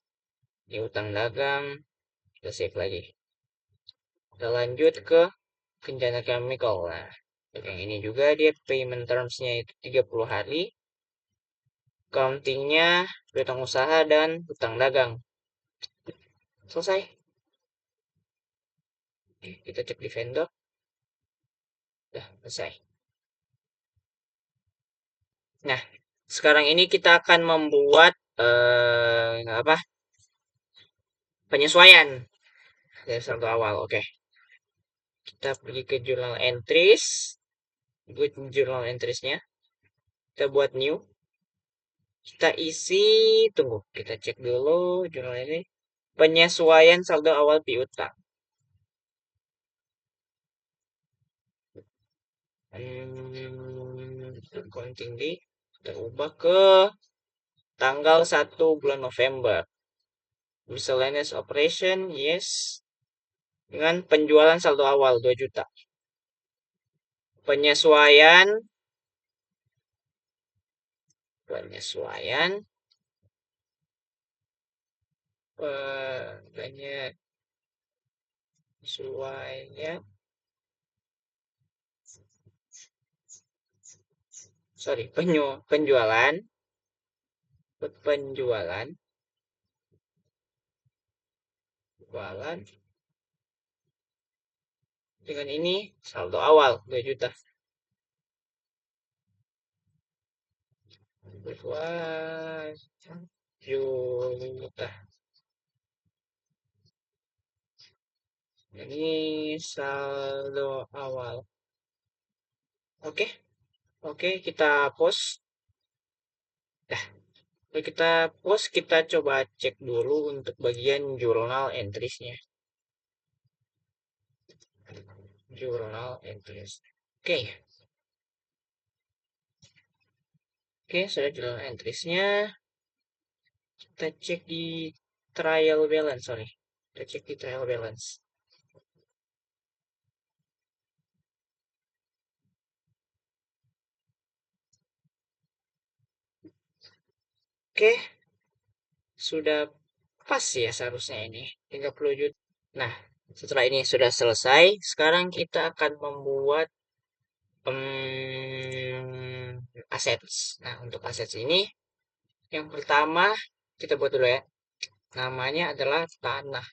ini utang dagang, kita save lagi. Kita lanjut ke Kencana Chemical. Nah, yang ini juga dia payment terms-nya itu 30 hari. Accounting-nya piutang usaha dan utang dagang. Selesai. Oke, kita cek di vendor. Udah selesai. Nah, sekarang ini kita akan membuat apa? Penyesuaian dari satu awal. Oke. Kita pergi ke journal entries. Buat journal entries-nya. Kita buat new. Kita isi, tunggu, kita cek dulu jurnal ini. Penyesuaian saldo awal piutang. Accounting di kita ubah ke tanggal 1 bulan November. Miscellaneous operation, yes. Dengan penjualan saldo awal 2 juta. Penyesuaian penyesuaian penyesuaian penjualan penjualan dengan ini saldo awal 2 juta. 2 juta. Ini saldo awal. Oke. Oke, kita post. Nah, kita post, kita coba cek dulu untuk bagian journal entries-nya. journal entries. Oke, oke, sudah journal entries-nya. Kita cek di trial balance, sorry. Kita cek di trial balance. Oke, sudah pas ya seharusnya ini. 30 juta. Nah, setelah ini sudah selesai, sekarang kita akan membuat assets. Nah, untuk assets ini, yang pertama kita buat dulu ya. Namanya adalah tanah.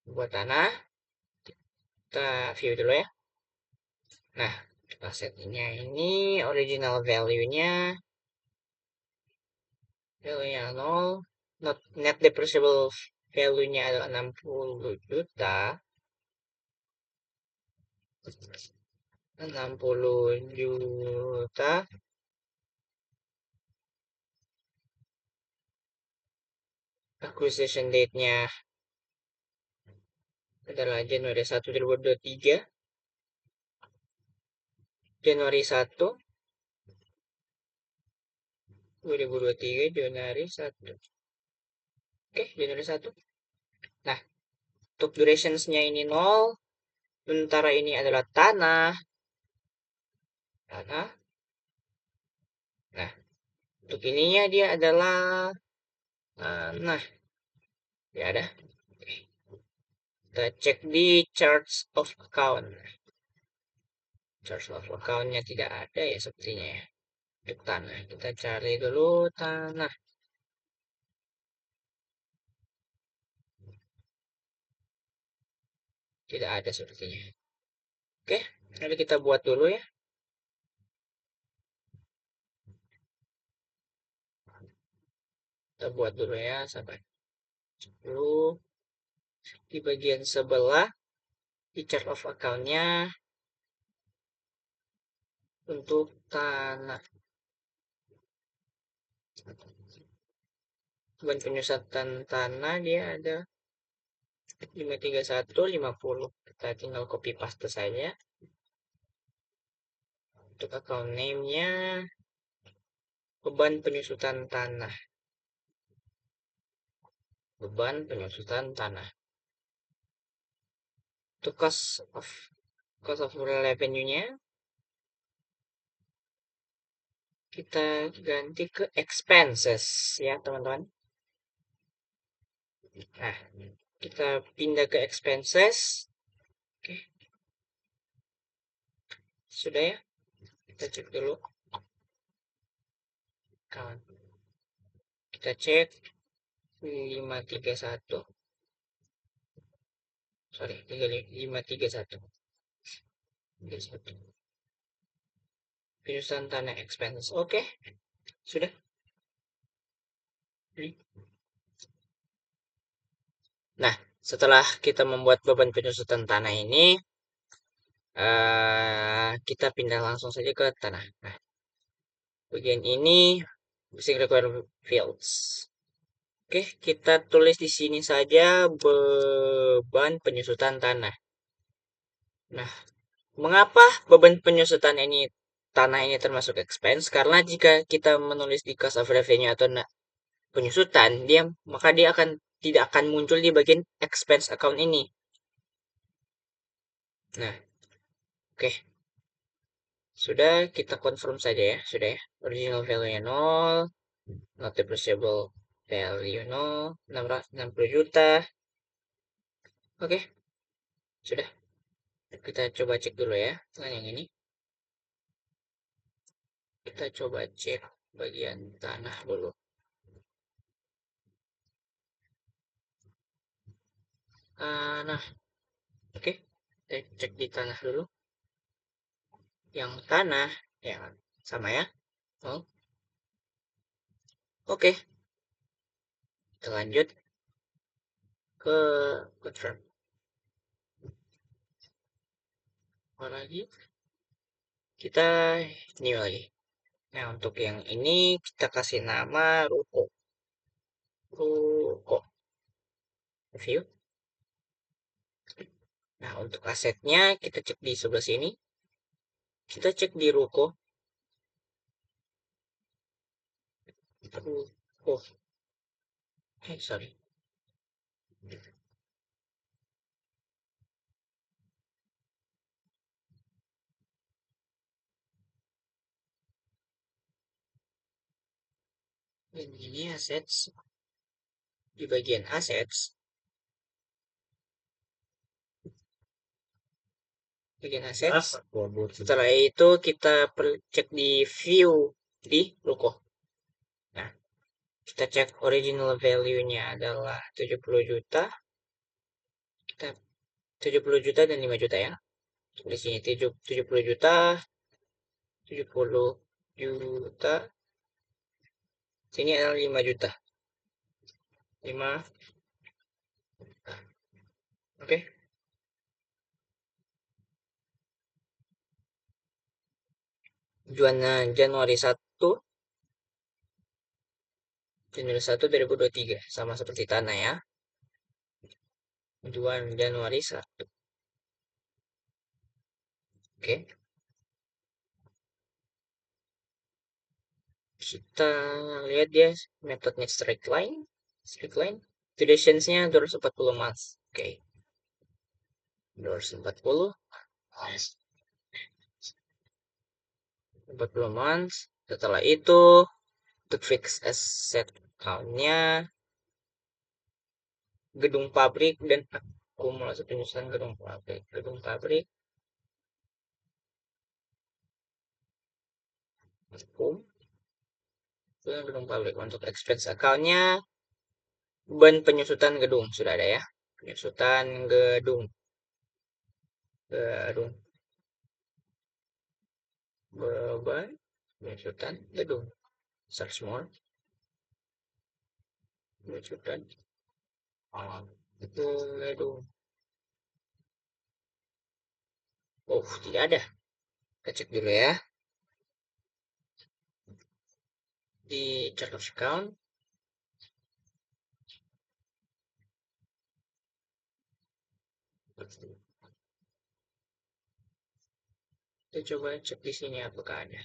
Buat tanah, kita view dulu ya. Nah, asetnya ini original value-nya 0, net depreciable value-nya adalah 60 juta. 60 juta. Acquisition date-nya adalah Januari 1, 2023. Januari 1, 2023, Januari 1. Oke, Januari 1. Nah, untuk durations-nya ini 0. Sementara ini adalah tanah. Tanah. Nah, untuk ininya dia adalah tanah. Ya ada. Kita cek di charts of account. Charts of account-nya tidak ada ya sepertinya ya. Untuk tanah. Kita cari dulu tanah. Tidak ada sepertinya. Oke, nanti kita buat dulu ya. Kita buat dulu ya, sahabat. Dulu di bagian sebelah di chart of account-nya untuk tanah. Beban penyusutan tanah dia ada 531, 50. Kita tinggal copy paste saja. Untuk account name-nya beban penyusutan tanah. Beban penyusutan tanah. Untuk cost of revenue-nya kita ganti ke expenses ya teman-teman. Nah, kita pindah ke expenses. Oke. Sudah ya. Kita cek dulu. Kita cek 531. Sorry, 531. Penyusutan tanah expenses. Oke. Sudah. Nah, setelah kita membuat beban penyusutan tanah ini, kita pindah langsung saja ke tanah. Nah, bagian ini missing required fields. Oke, kita tulis di sini saja beban penyusutan tanah. Nah, mengapa beban penyusutan tanah ini termasuk expense? Karena jika kita menulis di cost of revenue atau penyusutan, maka dia tidak akan muncul di bagian expense account ini. Nah, oke. Sudah, kita confirm saja ya. Sudah ya. Original value-nya 0. Not depreciable value 0. 60 juta. Oke. Sudah. Kita coba cek dulu ya. Dengan yang ini. Kita coba cek bagian tanah dulu. Nah. Oke. Kita cek di tanah dulu. Yang tanah. Ya, sama ya. 0. Oke. Kita lanjut ke confirm. Lagi. Kita new lagi. Nah, untuk yang ini kita kasih nama ruko. Ruko. Review. Nah, untuk asetnya kita cek di sebelah sini. Kita cek di ruko. Oh, sorry. Ini assets. Di bagian assets. Bagian assets. Setelah itu kita cek di view di ruko. Nah, kita cek original value-nya adalah 70 juta. Kita 70 juta dan 5 juta ya. Di sini 70 juta, 70 juta. Sini adalah 5 juta. 5. Oke. Jualnya Januari 1 2023 sama seperti tanah ya. Jual Januari 1. Oke. Kita lihat dia metodenya straight line. Durationsnya 240 months. Oke. 240 months. Setelah itu untuk fix asset count-nya gedung pabrik dan akumulasi penyusunan gedung pabrik. Gedung pabrik gedung pabrik untuk expense account-nya beban penyusutan gedung sudah ada ya. Penyusutan gedung. Beban penyusutan gedung. Search more. Penyusutan gedung. Oh, tidak ada. Kita cek dulu ya. Di chart of account. Kita coba cek di sini apakah ada.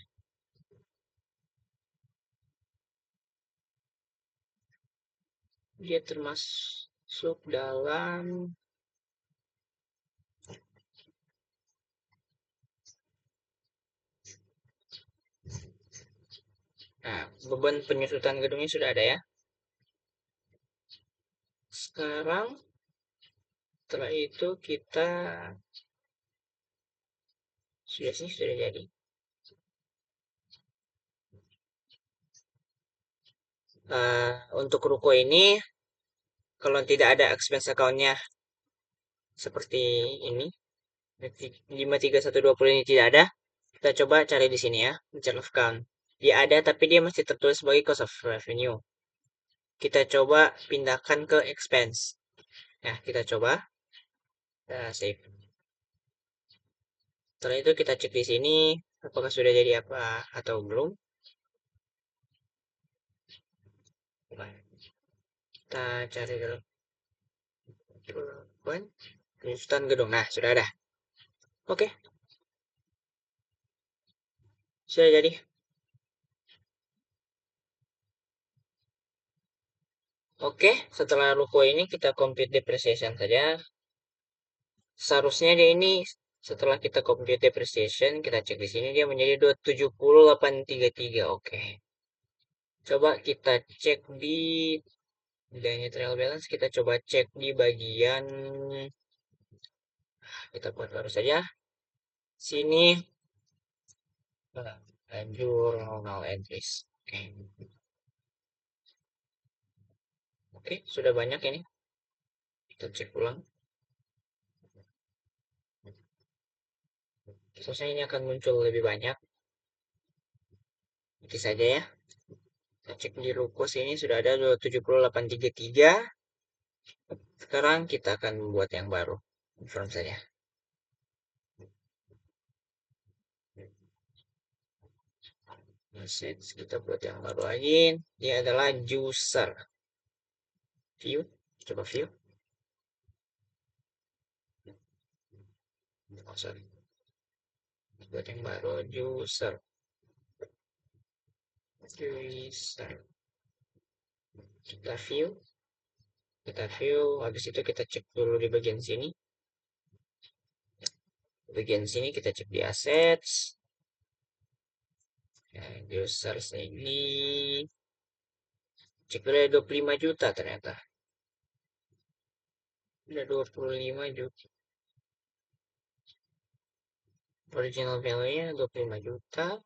Dia termasuk dalam beban penyusutan gedungnya sudah ada ya. Sekarang setelah itu kita sudah jadi. Untuk ruko ini kalau tidak ada expense account-nya seperti ini 53120 ini tidak ada, kita coba cari di sini ya, chart of account. Dia ada tapi dia masih tertulis sebagai cost of revenue. Kita coba pindahkan ke expense. Nah, kita coba save. Setelah itu kita cek di sini apakah sudah jadi apa atau belum. Kita cari dulu. Penyusutan gedung. Nah, sudah ada. Oke. Sudah jadi. Oke, setelah ruko ini kita compute depreciation saja. Seharusnya dia ini setelah kita compute depreciation, kita cek di sini dia menjadi 270.833. Oke. Coba kita cek di nilainya trial balance, kita coba cek di bagian kita buat baru saja. Sini journal entries. Oke, sudah banyak ini. Kita cek ulang. Seharusnya ini akan muncul lebih banyak. Nanti saja ya. Kita cek di ruko sini sudah ada 270.833. Sekarang kita akan membuat yang baru. Confirm saja. Message kita buat yang baru lagi. Dia adalah user. View. Coba view. Oh, sorry. Buat yang baru, user. Kita view. Habis itu kita cek dulu di bagian sini. Bagian sini kita cek di assets. Nah, users ini cek dulu ada 25 juta ternyata. Ada 25 juta. Original value-nya 25 juta.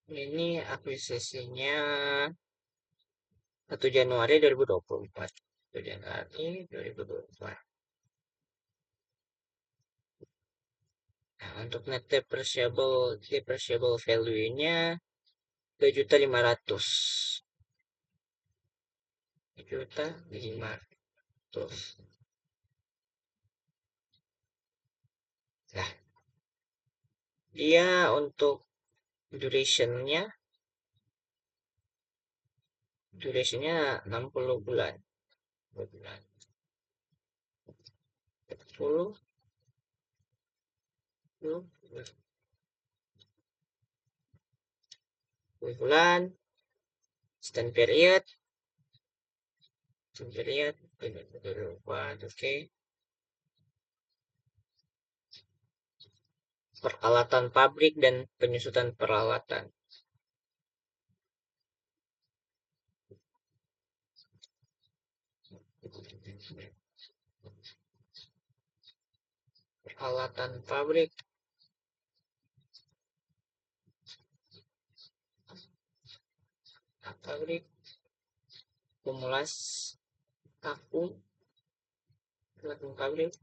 Ini akuisisinya 1 Januari 2024. 1 Januari 2024. Nah, untuk net depreciable value-nya 2.500.000. 2.500.000. Nah, dia untuk durationnya 60 bulan. 10 bulan, stand period, oke. Peralatan pabrik dan penyusutan peralatan. Peralatan pabrik. Pabrik. Pemulas aku. Peralatan pabrik.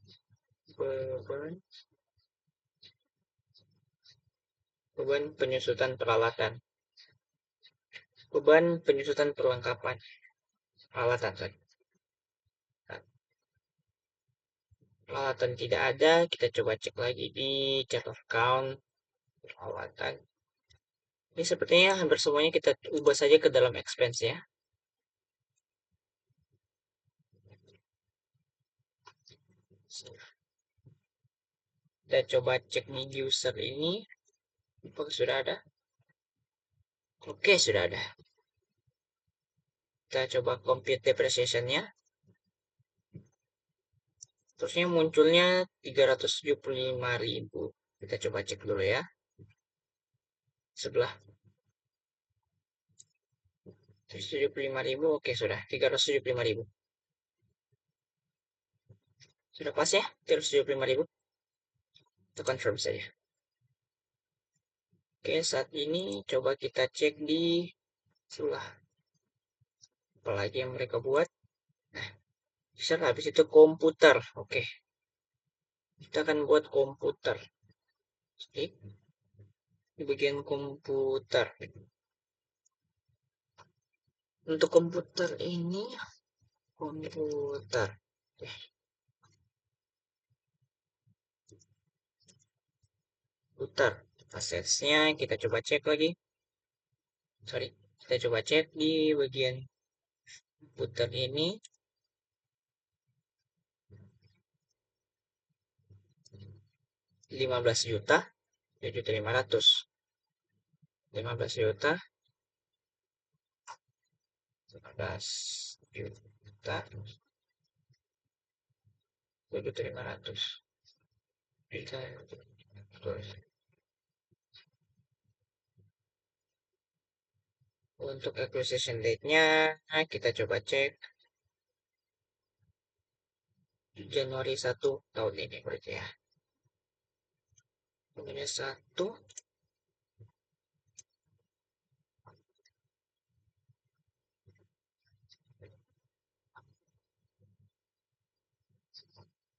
Beban penyusutan peralatan. Beban penyusutan perlengkapan. Peralatan, sorry. Peralatan tidak ada, kita coba cek lagi di chart of count peralatan. Ini sepertinya hampir semuanya kita ubah saja ke dalam expense ya. Kita coba cek di user ini. Apakah sudah ada? Oke, sudah ada. Kita coba compute depreciation-nya. Terusnya munculnya 375.000. Kita coba cek dulu ya. Sebelah 375.000, oke sudah 375.000. Sudah pas ya 375.000. Kita confirm saja. Oke, saat ini coba kita cek di sebelah. Apalagi yang mereka buat. Nah, bisa habis itu komputer. Oke. Kita akan buat komputer. Oke. Di bagian komputer. Untuk komputer ini komputer. Komputer. Aksesnya kita coba cek lagi. Sorry, kita coba cek di bagian komputer ini. 15 juta. 7.500. 15 juta. 15 juta. 7.500. Untuk acquisition date-nya kita coba cek Januari 1 tahun ini berarti ya. Januari 1.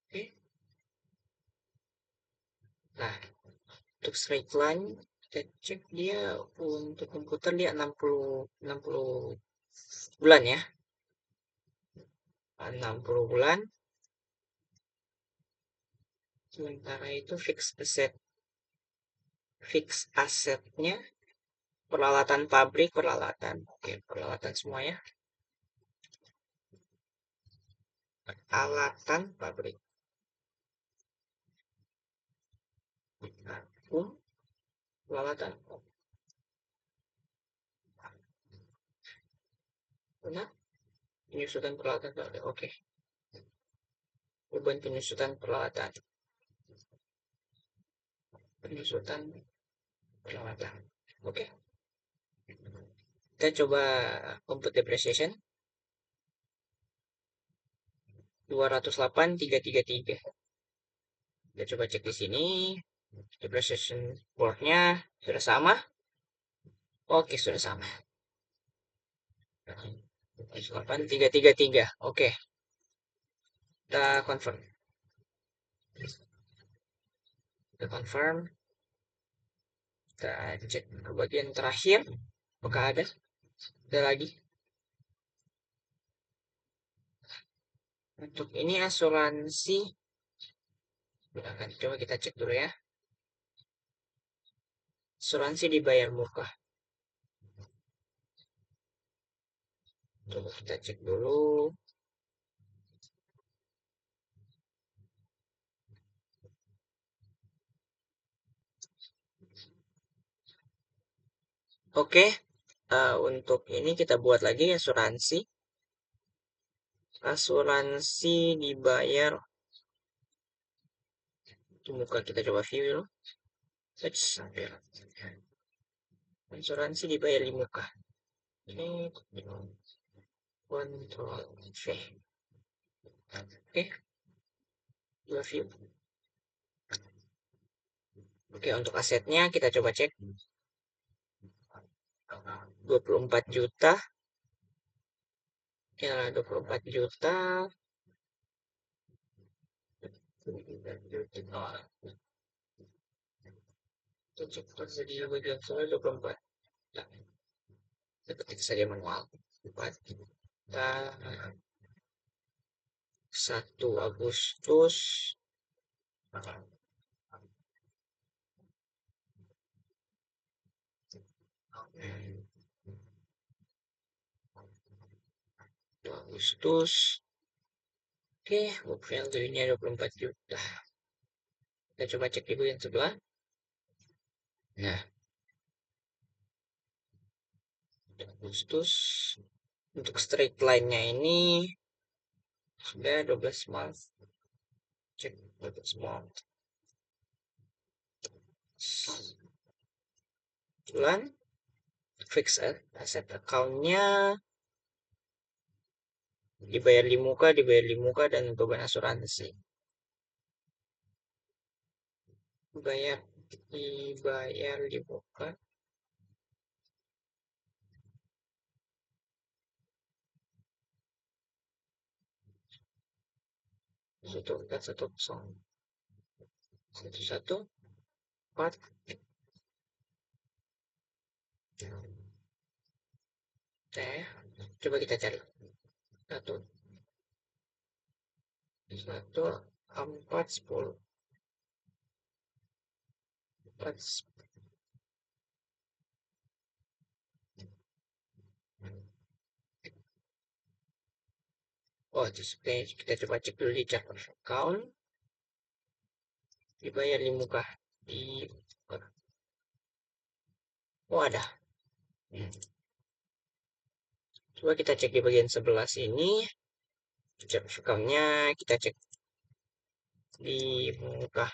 Oke. Nah, untuk straight line kita cek dia untuk komputer dia 60 bulan ya. 60 bulan. Sementara itu fix assetnya Peralatan pabrik, peralatan. Oke, peralatan semuanya. Peralatan pabrik. Vakum, peralatan. Benar? Penyusutan peralatan pabrik. Oke. Beban penyusutan peralatan. Penyusutan peralatan. Oke. Kita coba compute depreciation. 208,333. Kita coba cek di sini. Depreciation board-nya sudah sama. Oke, sudah sama. 208,333. Oke. Kita confirm. Kita confirm. Kita cek ke bagian terakhir. Apakah ada? Ada lagi. Untuk ini asuransi. Coba kita cek dulu ya. Asuransi dibayar muka. Coba kita cek dulu. Oke, untuk ini kita buat lagi asuransi. Asuransi dibayar. Itu muka kita coba view dulu. Asuransi dibayar di muka. Ini kontrol V. Oke, dua view. Oke, untuk asetnya kita coba cek. 24 juta. Ya, 24 juta. Cek tersedia bagian soal 24. Kita ketik saja manual. 4 juta. 1 Agustus. Agustus. Oke, book value-nya 24 juta. Kita coba cek di bagian sebelah. Nah, Agustus. Untuk straight line-nya ini sudah 12 month. Cek 12 month. Bulan fix asset account-nya dibayar di muka dan beban asuransi. Dibayar di muka. Satu empat satu kosong satu empat. Coba kita cari satu empat 10 empat. Oh, kita coba cek dulu di chart of account. Dibayar di muka. Oh, ada. Coba kita cek di bagian sebelah sini. Chart of account-nya kita cek di muka.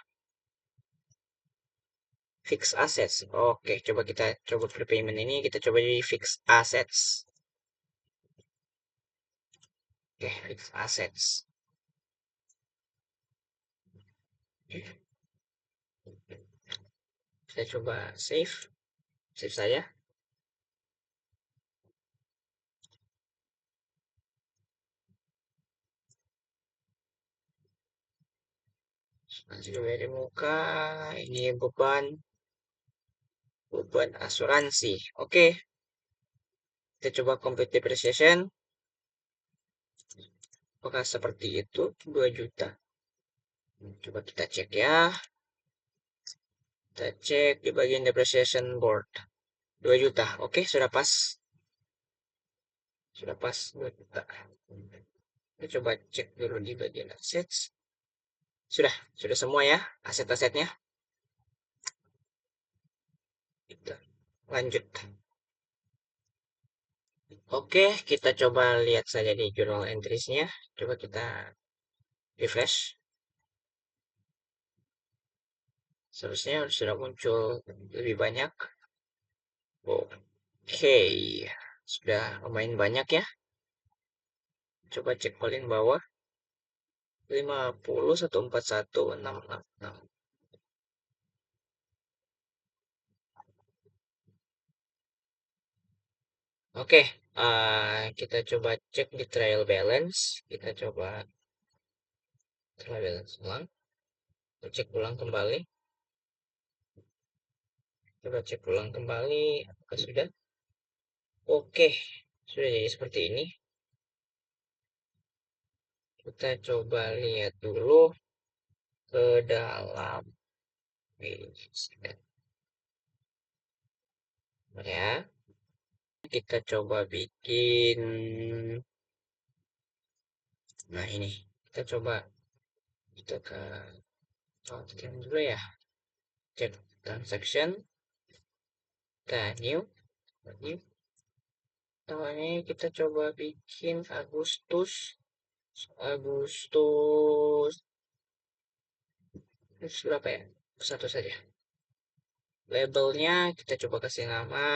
Fix assets. Oke, coba kita coba prepayment ini kita coba di fix assets. Oke, fix assets. Saya coba save saya. Masih dari muka. Ini beban asuransi. Oke, kita coba compute depreciation. Apakah seperti itu? 2 juta. Coba kita cek ya. Kita cek di bagian depreciation board. 2 juta. Oke, sudah pas. Sudah pas 2 juta. Kita coba cek dulu di bagian assets. Sudah semua ya aset-asetnya. Kita lanjut. Oke, kita coba lihat saja di journal entries-nya. Coba kita refresh. Seharusnya sudah muncul lebih banyak. Oke, sudah lumayan banyak ya. Coba cek paling bawah. 50, 141, 666. Oke, kita coba cek di trial balance. Kita coba trial balance ulang. Kita cek ulang kembali. Coba cek ulang kembali. Apakah sudah? Oke, sudah jadi seperti ini. Kita coba lihat dulu ke dalam ya. Kita coba bikin. Nah ini, kita coba kita ke dulu ya. Cek transaction. Kita new. Tawanya kita coba bikin Agustus berapa ya? Satu saja. Labelnya kita coba kasih nama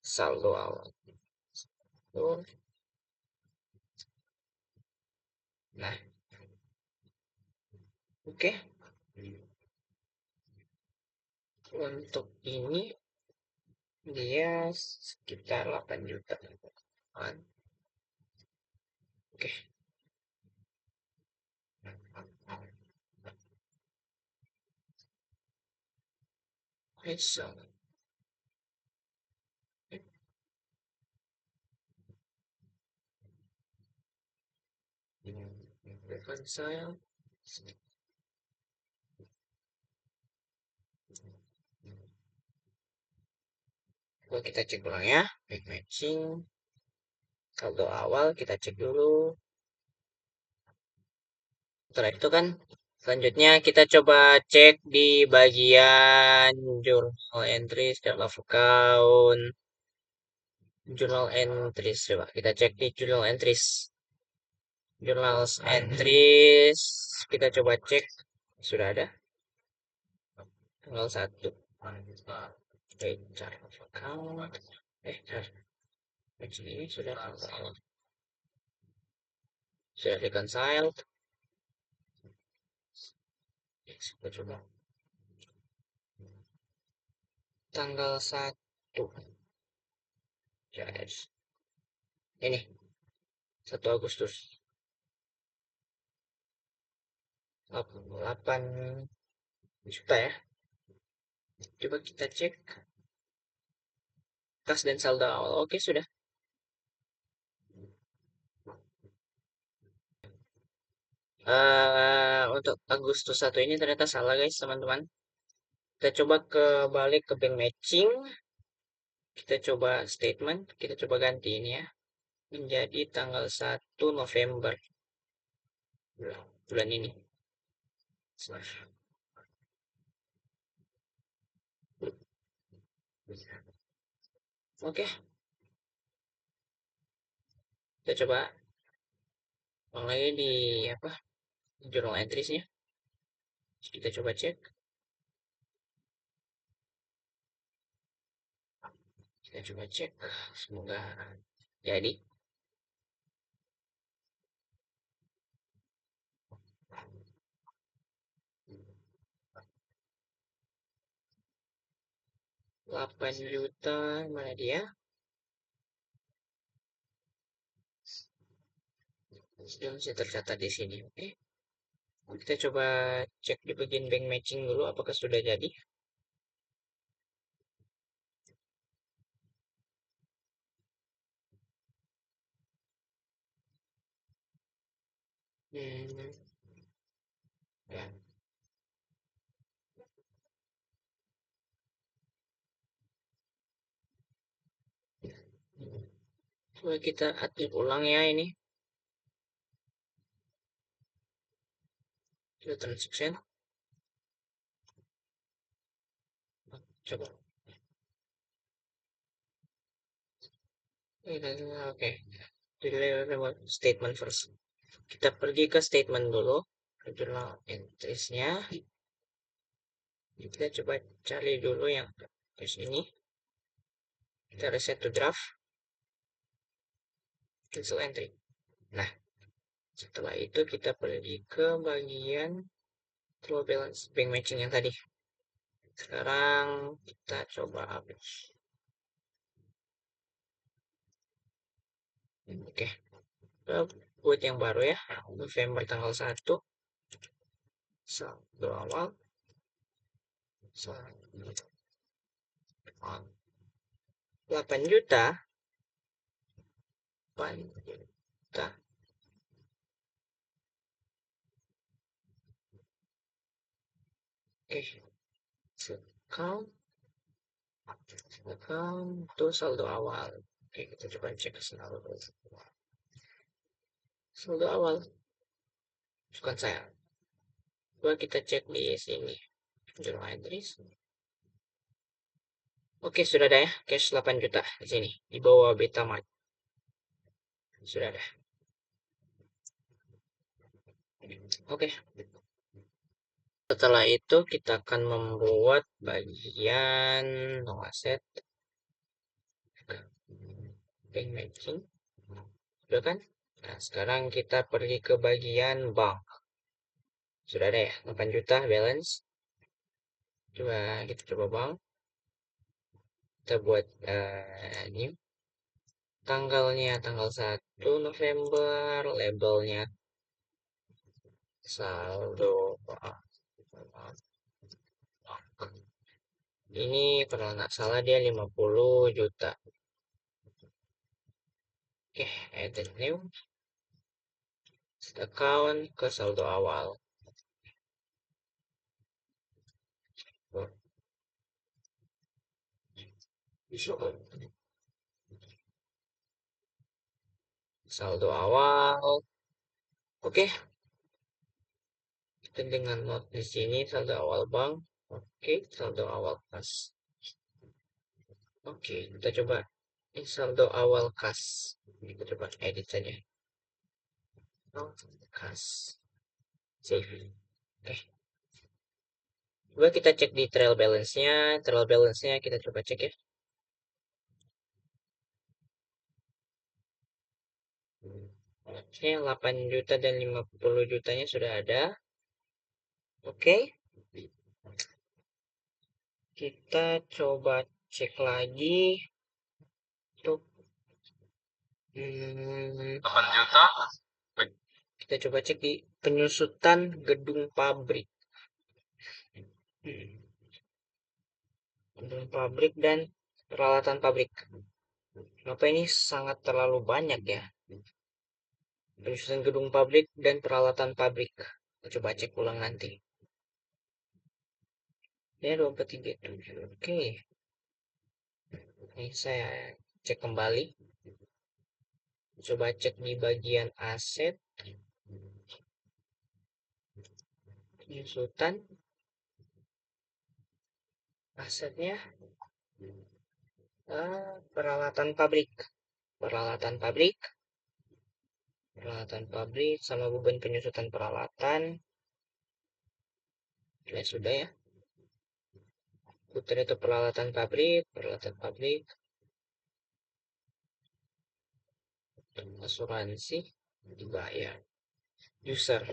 saldo awal. Nah, oke. Untuk ini dia sekitar 8 juta. Oke. So, reconcile. Coba kita cek ulang ya. Back matching. Saldo awal kita cek dulu. Setelah itu kan selanjutnya kita coba cek di bagian journal entries, chart of account, journal entries. Coba kita cek di journal entries. Journal entries kita coba cek sudah ada tanggal 1. Chart of account. Ini sudah reconciled. Kita coba tanggal 1. Yes. Ini 1 Agustus 8 juta ya. Coba kita cek kas dan saldo awal. Oke, sudah. Untuk Agustus 1 ini ternyata salah guys, teman-teman. Kita coba balik ke bank matching. Kita coba statement, kita coba ganti ini ya. Menjadi tanggal 1 November. Bulan ini. Oke. Kita coba lagi di apa? Journal entries-nya. Kita coba cek. Kita coba cek. Semoga jadi. Delapan juta mana dia? Sudah masih tercatat di sini. Oke. Kita coba cek di bagian bank matching dulu apakah sudah jadi. Hmm. Ya. Coba kita atur ulang ya ini. Kita transaction. Coba. Oke. Statement first. Kita pergi ke statement dulu. Jurnal entries-nya. Kita coba cari dulu yang di sini. Kita reset to draft. Cancel entry. Nah, setelah itu kita pergi ke bagian trial balance bank matching yang tadi. Sekarang kita coba update. Oke. Kita buat yang baru ya. November tanggal 1. Saldo awal. 8 juta. 8 juta. Oke. Account. Account itu saldo awal. Oke, kita coba cek saldo. Saldo awal. Bukan saya. Coba kita cek di sini. Journal entries. Oke, sudah ada ya. Cash 8 juta di sini. Di bawah Betamax. Sudah ada. Oke. Setelah itu kita akan membuat bagian no asset bank matching. Sudah kan? Nah, sekarang kita pergi ke bagian bank. Sudah ada ya, 8 juta balance. Coba kita coba bank. Kita buat new. Tanggalnya tanggal 1 November, labelnya saldo. Ini kalau nggak salah dia 50 juta. Oke, edit new. Account ke saldo awal. Saldo awal. Oke, kita dengan not di sini saldo awal bank. Oke, saldo awal kas. Oke, kita coba ini saldo awal kas. Kita coba edit saja. Kas. Save. Oke. Coba kita cek di trial balance-nya. Trial balance-nya kita coba cek ya. Oke, 8 juta dan 50 jutanya sudah ada. Oke. Kita coba cek lagi. Untuk 8 juta. Kita coba cek di penyusutan gedung pabrik. Gedung pabrik dan peralatan pabrik. Kenapa ini sangat terlalu banyak ya? Penyusutan gedung pabrik dan peralatan pabrik. Kita coba cek ulang nanti. Ini 2437. Oke. Ini saya cek kembali. Coba cek di bagian aset. Penyusutan. Asetnya. Peralatan pabrik. Peralatan pabrik. Peralatan pabrik sama beban penyusutan peralatan. Ya sudah ya. Putar itu peralatan pabrik. Asuransi dibayar. User.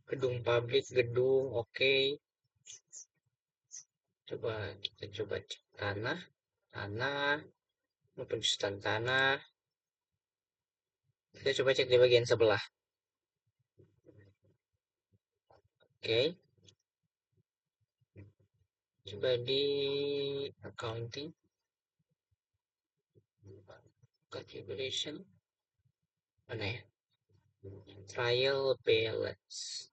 Gedung pabrik, gedung, oke. Coba kita coba cek tanah. Penyusutan tanah. Kita coba cek di bagian sebelah. Oke. Coba di accounting. Configuration. Mana ya? Trial balance.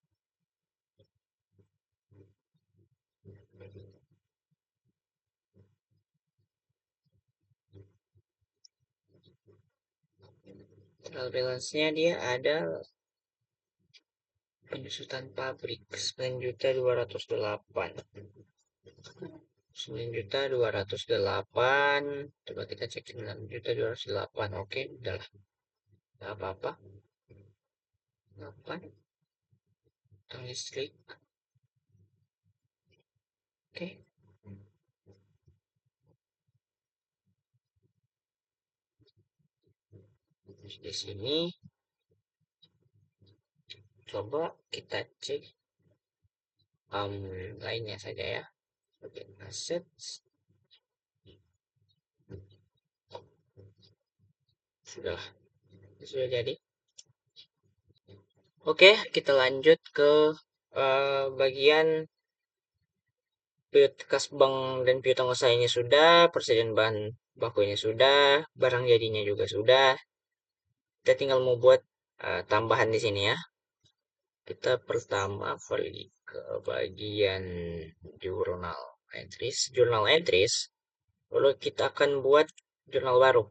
Trial balance-nya dia ada penyusutan pabrik 9.208. 9.208. Coba kita cek 9.208. Oke, udahlah. Nggak apa-apa. 8. Tang listrik. Oke. Di sini coba kita cek lainnya saja ya. Oke, assets. Sudah, sudah jadi. Oke, kita lanjut ke bagian periode kas bank dan piutang usahanya sudah, persediaan bahan bakunya sudah, barang jadinya juga sudah. Kita tinggal mau buat tambahan di sini ya. Kita pertama pergi ke bagian journal entries. Journal entries, lalu kita akan buat jurnal baru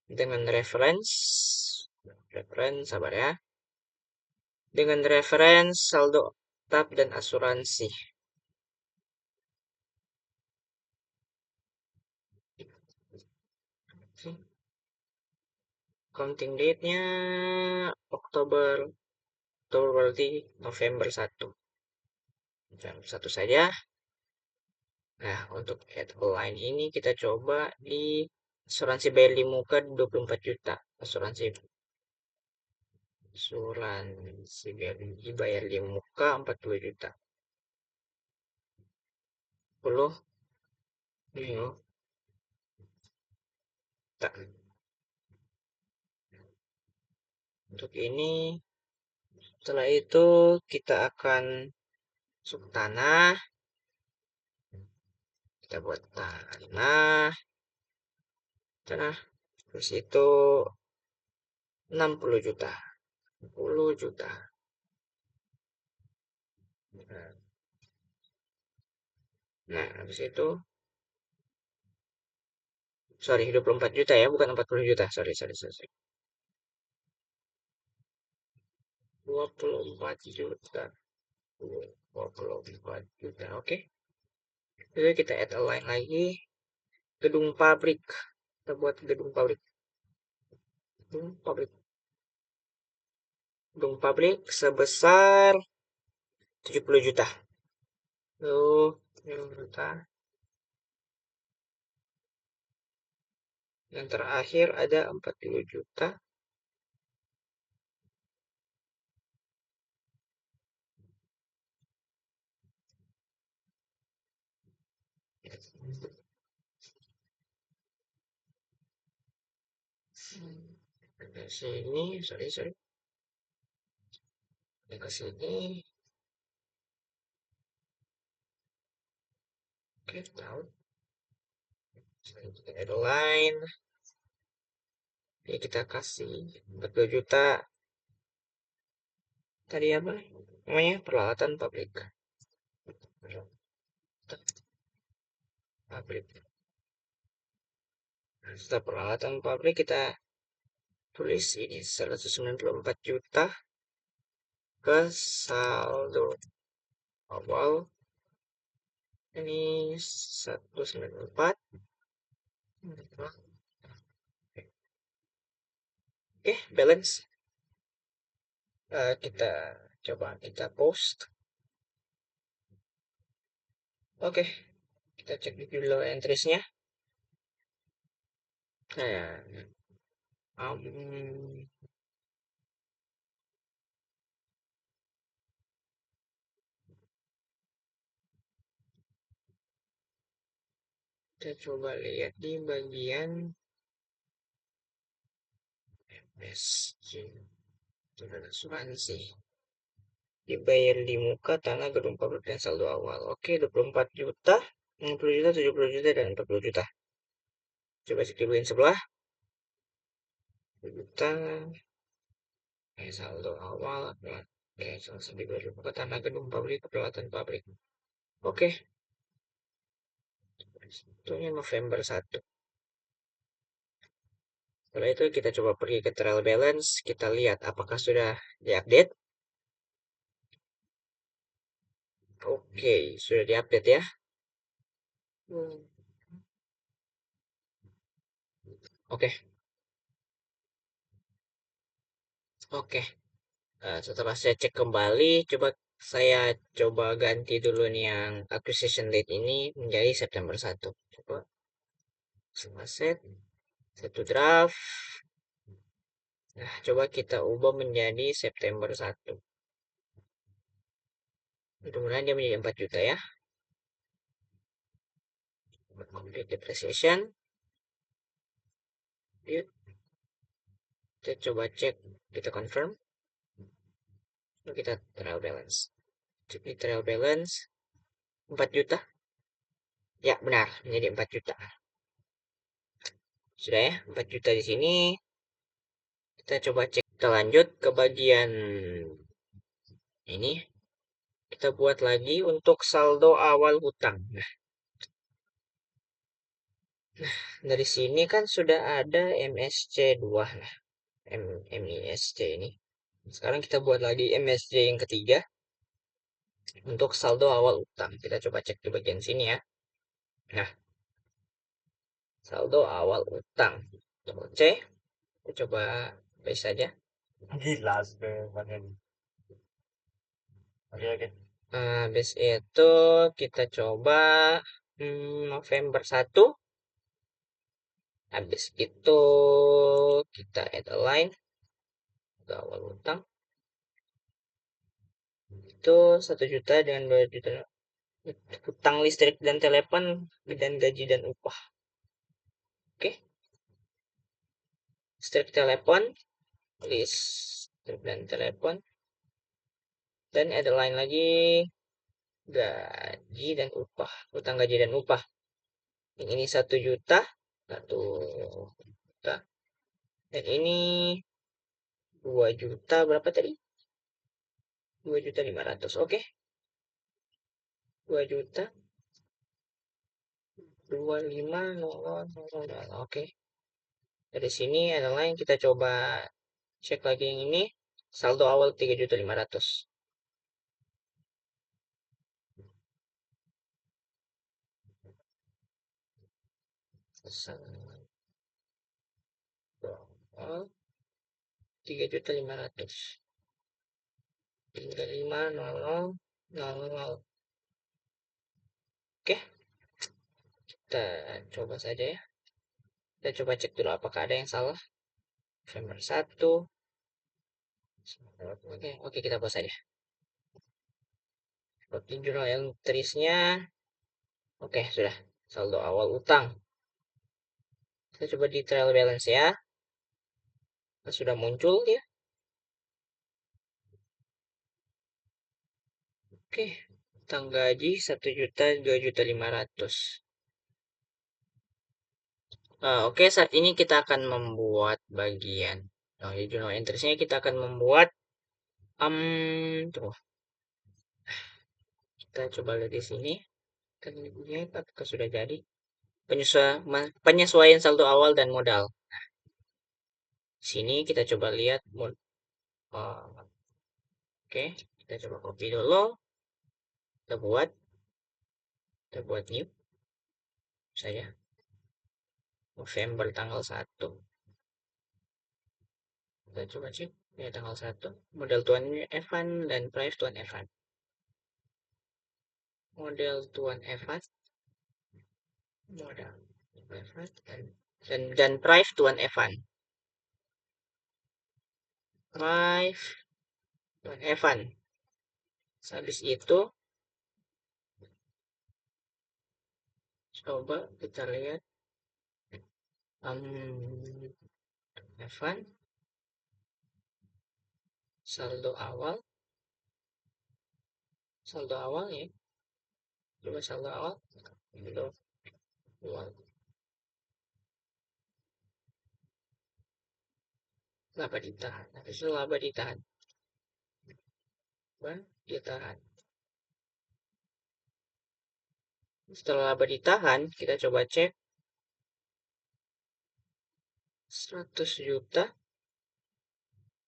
dengan reference, sabar ya. Dengan reference saldo tetap dan asuransi. Counting date-nya Oktober. Oktober berarti November 1. November 1 saja. Nah, untuk add line ini kita coba di asuransi bayar di muka 24 juta. Asuransi bayar di muka 40 juta. 10 juta. Untuk ini, setelah itu kita akan masuk tanah. Kita buat tanah. Terus itu 60 juta. 10 juta. Nah, habis itu sorry 24 juta ya, bukan 40 juta. Sorry. 24 juta. 24 juta. Oke. Jadi kita add a line lagi. Gedung pabrik. Kita buat gedung pabrik. Gedung pabrik sebesar 70 juta. Tuh, 70 juta. Yang terakhir ada 40 juta. Ke sini, sorry. Ke sini. Oke, tahu. Kita add line. Jadi kita kasih 40 juta. Tadi apa namanya? Peralatan pabrik. Setelah peralatan pabrik kita tulis ini 194 juta ke saldo awal. Ini 194. Oke, balance. Kita coba kita post. Oke, kita cek dulu entries-nya. Nah, kita coba lihat di bagian MSG asuransi. Dibayar di muka tanah gedung pabrik dan saldo awal. Oke, 24 juta, 60 juta, 70 juta, dan 40 juta. Coba cek di bagian sebelah. Juta, saldo awal, saldo dibayar di muka tanah gedung pabrik, peralatan pabrik. Oke. Itu November 1. Setelah itu kita coba pergi ke trial balance, kita lihat apakah sudah diupdate. Oke, sudah diupdate ya. Hmm, Oke, oke. Setelah saya cek kembali, saya coba ganti dulu nih yang acquisition date ini menjadi September 1. Coba semua satu draft. Nah, coba kita ubah menjadi September 1. Mudah-mudahan dia menjadi 4 juta ya. Complete depreciation. Yuk, kita coba cek, kita confirm. Lalu kita trial balance. Cek di trial balance 4 juta. Ya, benar, menjadi 4 juta. Sudah ya, 4 juta di sini. Kita coba cek. Kita lanjut ke bagian ini. Kita buat lagi untuk saldo awal hutang. Nah, dari sini kan sudah ada MSC2. Nah, MISC ini. Sekarang kita buat lagi MSC yang ketiga untuk saldo awal hutang. Kita coba cek di bagian sini ya. Nah, saldo awal hutang. Double C. Kita coba base saja. Gilas ke bagian. Oke, oke. Base itu kita coba November 1. Habis itu kita add a line ke awal hutang. Itu 1 juta dengan 2 juta hutang listrik dan telepon dan gaji dan upah. Oke, listrik telepon, listrik dan telepon, dan ada line lagi gaji dan upah, hutang gaji dan upah. Yang ini 1 juta, 1 juta, dan ini 2 juta berapa tadi? 2.500.000. Oke, 2 juta 25.000. Oke, dari sini ada line, kita coba cek lagi yang ini. Saldo awal 3.500.000. Saldo 3.500.000. 35.00.00. Oke, kita coba saja ya. Kita coba cek dulu apakah ada yang salah. November 1. Oke, oke, kita buat saja. Seperti jurnal entries-nya. Oke, sudah. Saldo awal utang. Kita coba di trial balance ya. Sudah muncul ya. Oke, utang gaji 1 juta 2.500.000. Oke, saat ini kita akan membuat bagian di jurnal entries-nya kita akan membuat tunggu. Kita coba lihat di sini. Kan ini apakah sudah jadi? Penyesuaian saldo awal dan modal. Sini kita coba lihat oke, kita coba copy dulu. Kita buat new saja. November tanggal 1. Kita coba cek ya tanggal 1. Model Tuan Evan dan price Tuan Evan. Model Tuan Evan, model Evan dan price Tuan Evan. Price Tuan Evan. Habis itu coba kita lihat Evan saldo awal ya, coba saldo awal laba ditahan, habis itu laba ditahan, ditahan. Setelah laba ditahan, kita coba cek 100 juta,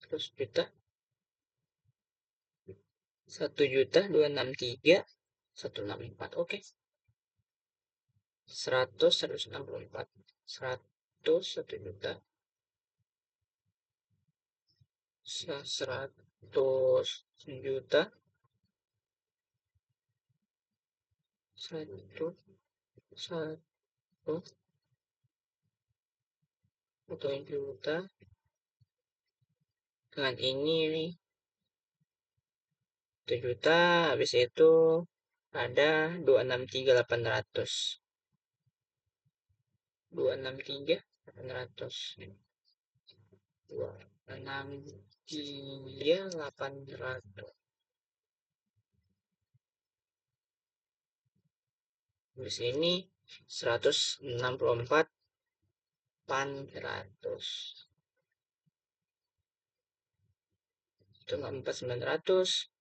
100 juta, 1 juta 263 164. Oke. 100 164 100 1 juta 100 juta 1 juta dengan ini nih 1 juta, habis itu ada 263.800 263.800 263.800 di sini 164.800 itu 4.900.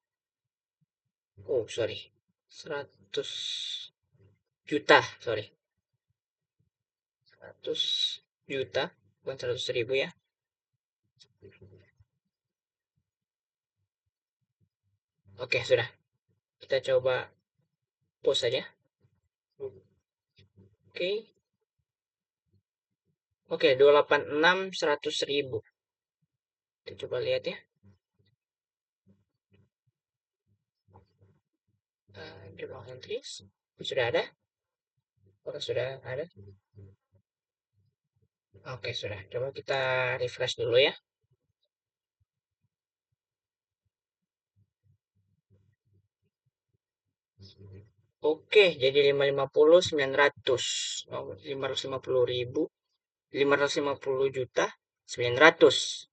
Oh sorry, 100 juta, sorry, 100 juta bukan 100.000 ya. Oke, sudah, kita coba pause saja. Oke, 286 100.000. Kita coba lihat ya. Jumlah entries sudah ada? Apakah sudah ada? Oke, sudah. Coba kita refresh dulu ya. Oke, jadi 550 900. Oh, 550.000. 550 juta 900.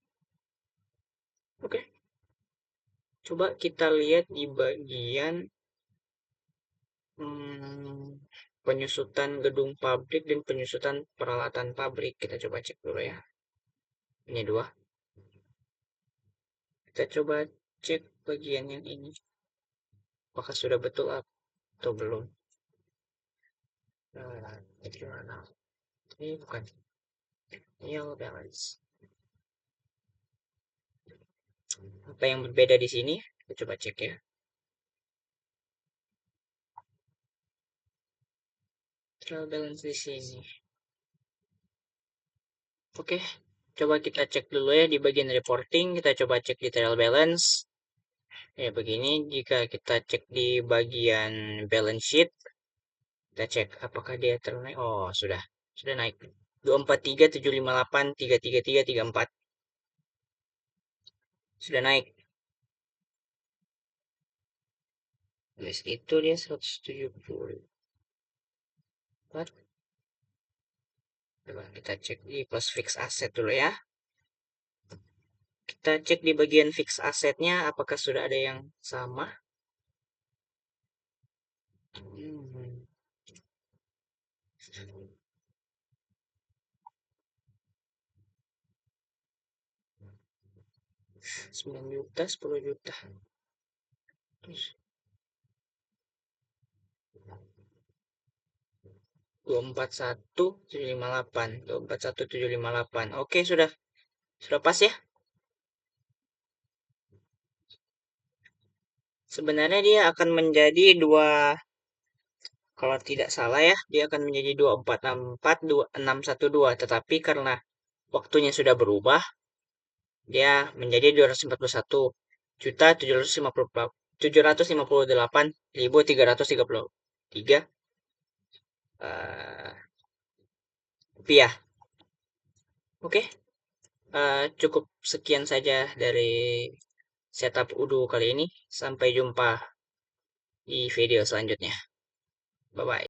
Oke. Coba kita lihat di bagian penyusutan gedung pabrik dan penyusutan peralatan pabrik. Kita coba cek dulu ya. Ini dua. Kita coba cek bagian yang ini. Apakah sudah betul atau belum? Gimana? Ini bukan. Ini balance. Apa yang berbeda di sini? Kita coba cek ya. Trial balance di sini. Oke, coba kita cek dulu ya di bagian reporting. Kita coba cek di trial balance. Ya begini, jika kita cek di bagian balance sheet, kita cek apakah dia ternaik. Oh, sudah naik. 243 758 333 34. Sudah naik. Terus itu dia 174. Coba kita cek di plus fix asset dulu ya. Kita cek di bagian fix asetnya apakah sudah ada yang sama. 9 juta 10 juta. Terus 241.758. Oke, sudah pas ya. Sebenarnya dia akan menjadi kalau tidak salah ya, dia akan menjadi 2464 2612, tetapi karena waktunya sudah berubah, dia menjadi 241 juta 758.333 rupiah. Oke, cukup sekian saja dari setup Udo kali ini. Sampai jumpa di video selanjutnya. Bye bye.